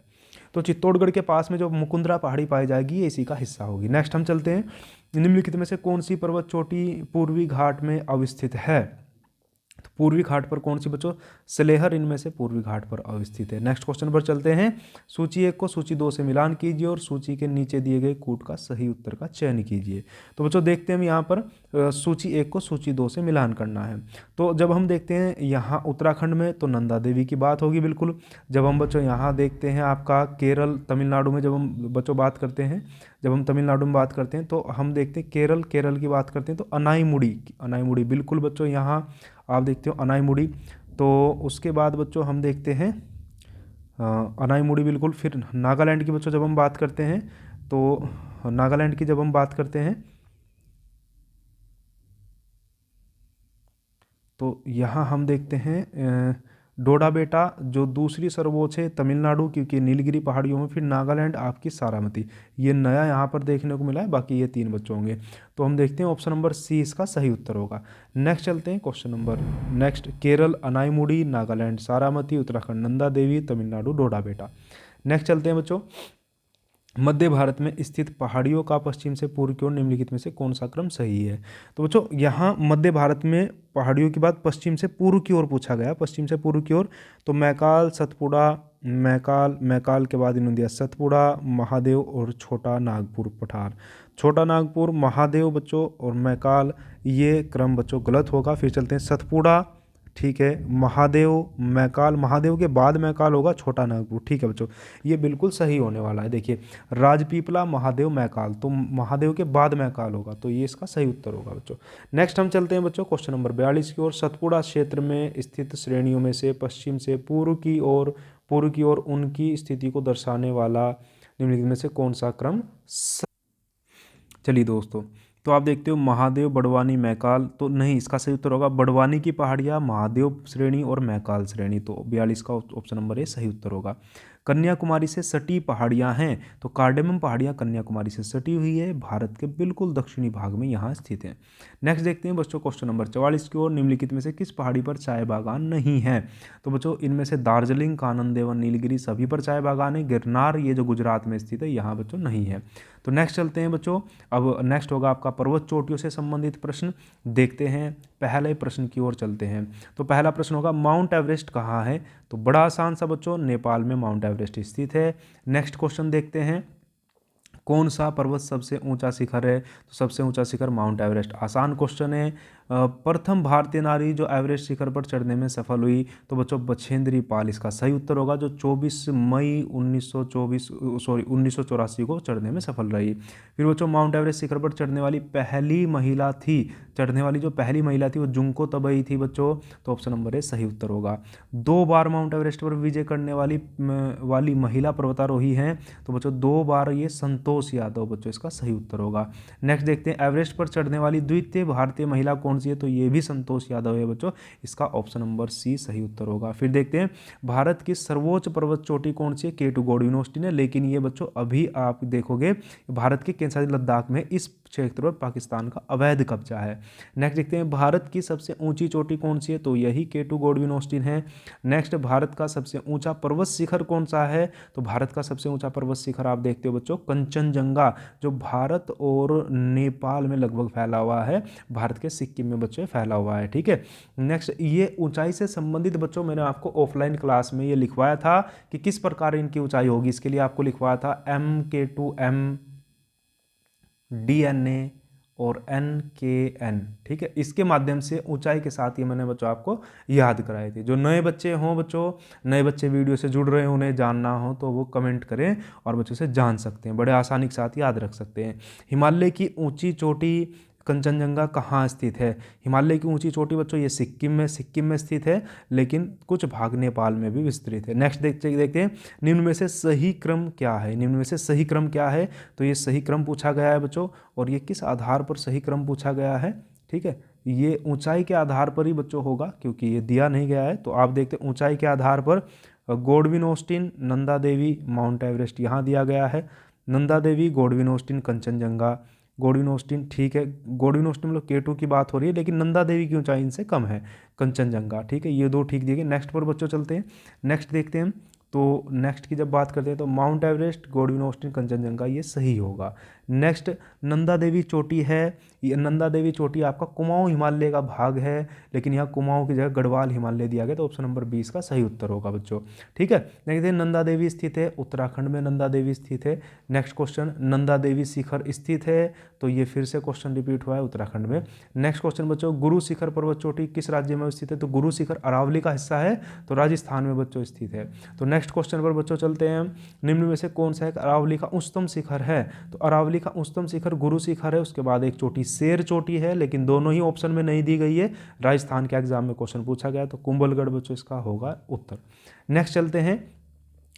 तो चित्तौड़गढ़ के पास में जो मुकुंदरा पहाड़ी पाई जाएगी ये इसी का हिस्सा होगी। नेक्स्ट हम चलते हैं, निम्नलिखित में से कौन सी पर्वत चोटी पूर्वी घाट में अवस्थित है। तो पूर्वी घाट पर कौन सी बच्चों, सलेहर इनमें से पूर्वी घाट पर अवस्थित है। नेक्स्ट क्वेश्चन पर चलते हैं, सूची 1 को सूची 2 से मिलान कीजिए और सूची के नीचे दिए गए कूट का सही उत्तर का चयन कीजिए। तो बच्चों देखते हैं हम यहाँ पर सूची 1 को सूची 2 से मिलान करना है। तो जब हम देखते हैं यहाँ उत्तराखंड में तो नंदा देवी की बात होगी बिल्कुल। जब हम बच्चों यहाँ देखते हैं आपका केरल तमिलनाडु में, जब हम बच्चों बात करते हैं, जब हम तमिलनाडु में बात करते हैं तो हम देखते हैं केरल की बात करते हैं तो अनाईमुड़ी बिल्कुल बच्चों यहाँ आप देखते हो अनाईमुड़ी। तो उसके बाद बच्चों हम देखते हैं अनाईमुड़ी बिल्कुल। फिर नागालैंड की बच्चों जब हम बात करते हैं तो नागालैंड की जब हम बात करते हैं तो यहाँ हम देखते हैं डोडा बेटा जो दूसरी सर्वोच्च है तमिलनाडु क्योंकि नीलगिरी पहाड़ियों में। फिर नागालैंड आपकी सारामती, ये नया यहाँ पर देखने को मिला है, बाकी ये 3 बच्चों होंगे। तो हम देखते हैं ऑप्शन नंबर सी इसका सही उत्तर होगा। नेक्स्ट चलते हैं question number next, Kerala Anamudi, Nagaland Saramati, Uttarakhand Nanda Devi, Tamil Nadu Doddabetta. Next चलते हैं बच्चों, मध्य भारत में स्थित पहाड़ियों का पश्चिम से पूर्व की ओर निम्नलिखित में से कौन सा क्रम सही है। तो बच्चों यहाँ मध्य भारत में पहाड़ियों की बात पश्चिम से पूर्व की ओर पूछा गया, पश्चिम से पूर्व की ओर। तो मैकाल, सतपुड़ा, मैकाल के बाद इन्होंने दिया सतपुड़ा, महादेव और छोटा नागपुर पठार। छोटा नागपुर, महादेव बच्चों और मैकाल, ये क्रम बच्चों गलत होगा। फिर चलते हैं सतपुड़ा, ठीक है, महादेव, मैकाल, महादेव के बाद मैकाल होगा, छोटा नागपुर, ठीक है बच्चों, ये बिल्कुल सही होने वाला है। देखिए राजपीपला, महादेव, मैकाल, तो महादेव के बाद मैकाल होगा, तो ये इसका सही उत्तर होगा बच्चों। नेक्स्ट हम चलते हैं बच्चों क्वेश्चन नंबर 42 की ओर, सतपुड़ा क्षेत्र में स्थित श्रेणियों में से पश्चिम से पूर्व की ओर उनकी स्थिति को दर्शाने वाला निम्नलिखित में से कौन सा क्रम। चलिए दोस्तों, तो आप देखते हो महादेव, बड़वानी, मैकाल, तो नहीं, इसका सही उत्तर होगा बड़वानी की पहाड़ियाँ, महादेव श्रेणी और मैकाल श्रेणी। तो 42 का ऑप्शन नंबर ए सही उत्तर होगा। कन्याकुमारी से सटी पहाड़ियाँ हैं, तो कार्डेमम पहाड़ियाँ कन्याकुमारी से सटी हुई है, भारत के बिल्कुल दक्षिणी भाग में यहाँ स्थित है। नेक्स्ट देखते हैं बच्चों क्वेश्चन नंबर 44 की ओर, निम्नलिखित में से किस पहाड़ी पर चाय बागान नहीं है। तो बच्चों इनमें से दार्जिलिंग, कानन देवन, नीलगिरी सभी पर चाय बागान है। गिरनार ये जो गुजरात में स्थित है यहाँ बच्चों नहीं है। तो नेक्स्ट चलते हैं बच्चों, अब नेक्स्ट होगा आपका पर्वत चोटियों से संबंधित प्रश्न। देखते हैं पहले प्रश्न की ओर चलते हैं। तो पहला प्रश्न होगा माउंट एवरेस्ट कहाँ है। तो बड़ा आसान सा बच्चों, नेपाल में माउंट एवरेस्ट स्थित है। नेक्स्ट क्वेश्चन देखते हैं, कौन सा पर्वत सबसे ऊंचा शिखर है। तो सबसे ऊंचा शिखर माउंट एवरेस्ट, आसान क्वेश्चन है। प्रथम भारतीय नारी जो एवरेस्ट शिखर पर चढ़ने में सफल हुई, तो बच्चों बछेंद्री पाल इसका सही उत्तर होगा, जो 24 मई 1984 को चढ़ने में सफल रही। फिर बच्चों माउंट एवरेस्ट शिखर पर चढ़ने वाली पहली महिला थी, जो पहली महिला थी वो जुंको तबई थी बच्चों, तो ऑप्शन नंबर ए सही उत्तर होगा। 2 बार माउंट एवरेस्ट पर विजय करने वाली महिला पर्वतारोही हैं, तो बच्चों 2 बार ये संतोष यादव बच्चों, इसका सही उत्तर होगा। नेक्स्ट देखते हैं एवरेस्ट पर चढ़ने वाली द्वितीय भारतीय महिला कौन सी है। तो ये भी संतोष यादव है बच्चों, इसका ऑप्शन नंबर सी सही उत्तर होगा। फिर देखते हैं भारत की सर्वोच्च पर्वत चोटी कौन सी है। K2 गॉड यूनिवर्सिटी ने, लेकिन ये बच्चों अभी आप देखोगे भारत के केंद्रशासित लद्दाख में इस क्षेत्र पर पाकिस्तान का अवैध कब्जा है। नेक्स्ट देखते हैं भारत की सबसे ऊंची चोटी कौन सी है। तो यही K2 गॉडविन ऑस्टिन है। नेक्स्ट भारत का सबसे ऊंचा पर्वत शिखर कौन सा है। तो भारत का सबसे ऊंचा पर्वत शिखर आप देखते हो बच्चों कंचनजंगा, जो भारत और नेपाल में लगभग फैला हुआ है, भारत के सिक्किम में बच्चों फैला हुआ है, ठीक है। नेक्स्ट ये ऊंचाई से संबंधित बच्चों मैंने आपको ऑफलाइन क्लास में ये लिखवाया था कि किस प्रकार इनकी ऊंचाई होगी। इसके लिए आपको लिखवाया था MK2M, DNA और NKN, ठीक है। इसके माध्यम से ऊंचाई के साथ ये मैंने बच्चों आपको याद कराए थे। जो नए बच्चे हों बच्चों, नए बच्चे वीडियो से जुड़ रहे हैं, उन्हें जानना हो तो वो कमेंट करें और बच्चों से जान सकते हैं, बड़े आसानी के साथ याद रख सकते हैं। हिमालय की ऊंची चोटी कंचनजंगा कहाँ स्थित है। हिमालय की ऊंची चोटी बच्चों ये सिक्किम में स्थित है, लेकिन कुछ भाग नेपाल में भी विस्तृत है। नेक्स्ट देखते हैं निम्न में से सही क्रम क्या है। तो ये सही क्रम पूछा गया है बच्चों, और ये किस आधार पर सही क्रम पूछा गया है, ठीक है। ये ऊंचाई के आधार पर ही बच्चों होगा, क्योंकि ये दिया नहीं गया है। तो आप देखते हैं ऊंचाई के आधार पर Godwin Austen, Nanda Devi, mount Everest यहाँ दिया गया है। Nanda Devi, Godwin Austen, Kanchenjunga, Godwin Austen, ठीक है। गोडविन ऑस्टिन मतलब K2 की बात हो रही है, लेकिन नंदा देवी की ऊंचाई इनसे कम है। कंचनजंगा, ठीक है, ये दो ठीक दिए गए। नेक्स्ट पर बच्चों चलते हैं, नेक्स्ट देखते हैं। तो नेक्स्ट की जब बात करते हैं तो mount Everest, Godwin Austin, Kanchenjunga, ये सही होगा। नेक्स्ट नंदा देवी चोटी है, ये नंदा देवी चोटी आपका कुमाऊं हिमालय का भाग है, लेकिन यहाँ कुमाऊं की जगह गढ़वाल हिमालय दिया गया, तो ऑप्शन नंबर 20 का सही उत्तर होगा बच्चों, ठीक है। नेक्स्ट नंदा देवी स्थित है उत्तराखंड में, नंदा देवी स्थित है। नेक्स्ट क्वेश्चन, नंदा देवी शिखर स्थित है, तो ये फिर से क्वेश्चन रिपीट हुआ है, उत्तराखंड में। नेक्स्ट क्वेश्चन बच्चों, गुरु शिखर पर्वत चोटी किस राज्य में स्थित है, तो गुरु शिखर अरावली का हिस्सा है, तो राजस्थान में बच्चों स्थित है। तो नेक्स्ट क्वेश्चन पर बच्चों चलते हैं, निम्न में से कौन सा एक अरावली का उच्चतम शिखर है, तो अरावली का उच्चतम शिखर गुरु शिखर है, उसके बाद एक चोटी शेर चोटी है, लेकिन दोनों ही ऑप्शन में नहीं दी गई है, राजस्थान के एग्जाम में क्वेश्चन पूछा गया, तो कुंभलगढ़ बच्चों इसका होगा उत्तर। नेक्स्ट चलते हैं,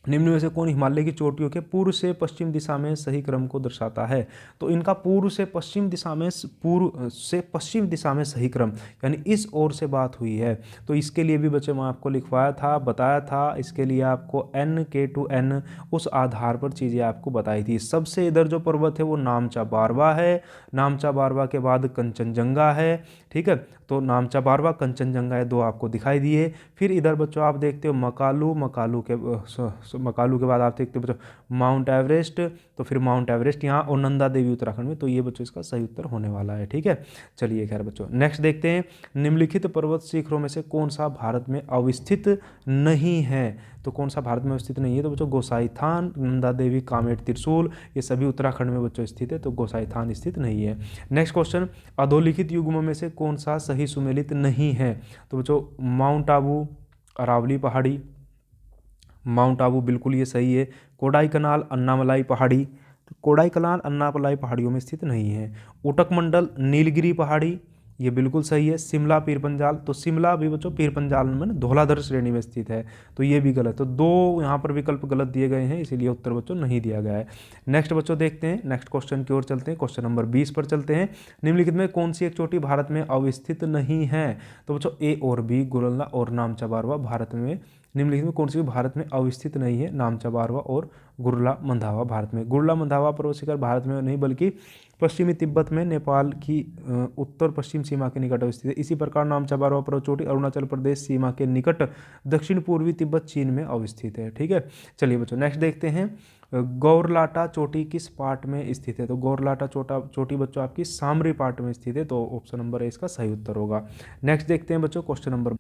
निम्न में से कौन हिमालय की चोटियों के पूर्व से पश्चिम दिशा में सही क्रम को दर्शाता है, तो इनका पूर्व से पश्चिम दिशा में, पूर्व से पश्चिम दिशा में सही क्रम, यानी इस ओर से बात हुई है। तो इसके लिए भी बच्चे मैं आपको लिखवाया था, बताया था, इसके लिए आपको N K2N उस आधार पर चीज़ें आपको बताई थी। सबसे इधर जो पर्वत है वो नामचा बारवा है, नामचा बारवा के बाद कंचनजंगा है, ठीक है। तो नामचा बारवा, कंचनजंगा, ये दो आपको दिखाई दिए। फिर इधर बच्चों आप देखते हो मकालू, मकालू के बाद आप देखते हो बच्चों माउंट एवरेस्ट, तो फिर माउंट एवरेस्ट यहाँ और नंदा देवी उत्तराखंड में, तो ये बच्चों इसका सही उत्तर होने वाला है, ठीक है। चलिए खैर बच्चों नेक्स्ट देखते हैं, निम्नलिखित पर्वत शिखरों में से कौन सा भारत में अवस्थित नहीं है, तो कौन सा भारत में अवस्थित नहीं है, तो बच्चों गोसाईथान, नंदा देवी, कामेट, त्रिशूल, ये सभी उत्तराखंड में बच्चों स्थित है, तो गोसाईथान स्थित नहीं है। नेक्स्ट क्वेश्चन, अधोलिखित युग्मों में से कौन सा सही सुमेलित नहीं है, तो बच्चों माउंट आबू, अरावली पहाड़ी, माउंट आबू बिल्कुल ये सही है। कोडाई कनाल, अन्नामलाई पहाड़ी, तो कोडाई कनाल अन्नामलाई पहाड़ियों में स्थित नहीं है। उटक मंडल, नीलगिरी पहाड़ी, ये बिल्कुल सही है। शिमला, पीर पंजाल, तो शिमला भी बच्चों पीर पंजाल में धौलाधर श्रेणी में स्थित है, तो ये भी गलत, तो दो यहाँ पर विकल्प गलत दिए गए हैं, इसीलिए उत्तर बच्चों नहीं दिया गया है। नेक्स्ट बच्चों देखते हैं, नेक्स्ट क्वेश्चन की ओर चलते हैं, क्वेश्चन नंबर 20 पर चलते हैं। निम्नलिखित में कौन सी एक चोटी भारत में अवस्थित नहीं है, तो बच्चों A और B, गुरला और नामचा बारवा भारत में, निम्नलिखित में कौन सी भारत में अवस्थित नहीं है, नामचा बारवा और गुरला मंधावा भारत में। गुरला मंधावा पर्वत शिखर भारत में नहीं बल्कि पश्चिमी तिब्बत में नेपाल की उत्तर पश्चिम सीमा के निकट अवस्थित है। इसी प्रकार नामचा बारवा पर्वत चोटी अरुणाचल प्रदेश सीमा के निकट दक्षिण पूर्वी तिब्बत चीन में अवस्थित है, ठीक है। चलिए बच्चों नेक्स्ट देखते हैं, गौरलाटा चोटी किस पार्ट में स्थित है, तो गौरलाटा चोटी बच्चों आपकी सामरी पार्ट में स्थित है, तो ऑप्शन नंबर A इसका सही उत्तर होगा। नेक्स्ट देखते हैं बच्चों क्वेश्चन नंबर,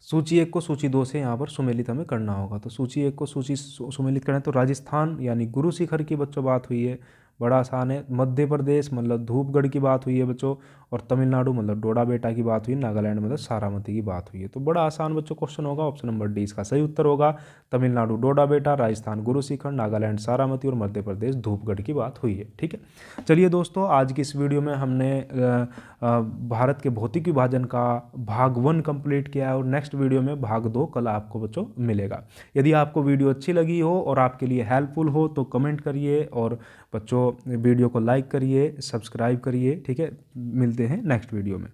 सूची 1 को सूची 2 से यहाँ पर सुमेलित हमें करना होगा, तो सूची 1 को सूची सुमेलित करना है, तो राजस्थान यानी गुरु शिखर की बच्चों बात हुई है, बड़ा आसान है। मध्य प्रदेश मतलब धूपगढ़ की बात हुई है बच्चों, और तमिलनाडु मतलब डोडा बेटा की बात हुई, नागालैंड मतलब सारामती की बात हुई है, तो बड़ा आसान बच्चों क्वेश्चन होगा, ऑप्शन नंबर D इसका सही उत्तर होगा। तमिलनाडु डोडा बेटा, राजस्थान गुरु शिखर, नागालैंड सारामती और मध्य प्रदेश धूपगढ़ की बात हुई है, ठीक है। चलिए दोस्तों आज की इस वीडियो में हमने भारत के भौतिक विभाजन का भाग 1 कंप्लीट किया है, और नेक्स्ट वीडियो में भाग 2 कल आपको बच्चों मिलेगा। यदि आपको वीडियो अच्छी लगी हो और आपके लिए हेल्पफुल हो तो कमेंट करिए, और बच्चों वीडियो को लाइक करिए, सब्सक्राइब करिए, ठीक है। मिलते हैं नेक्स्ट वीडियो में।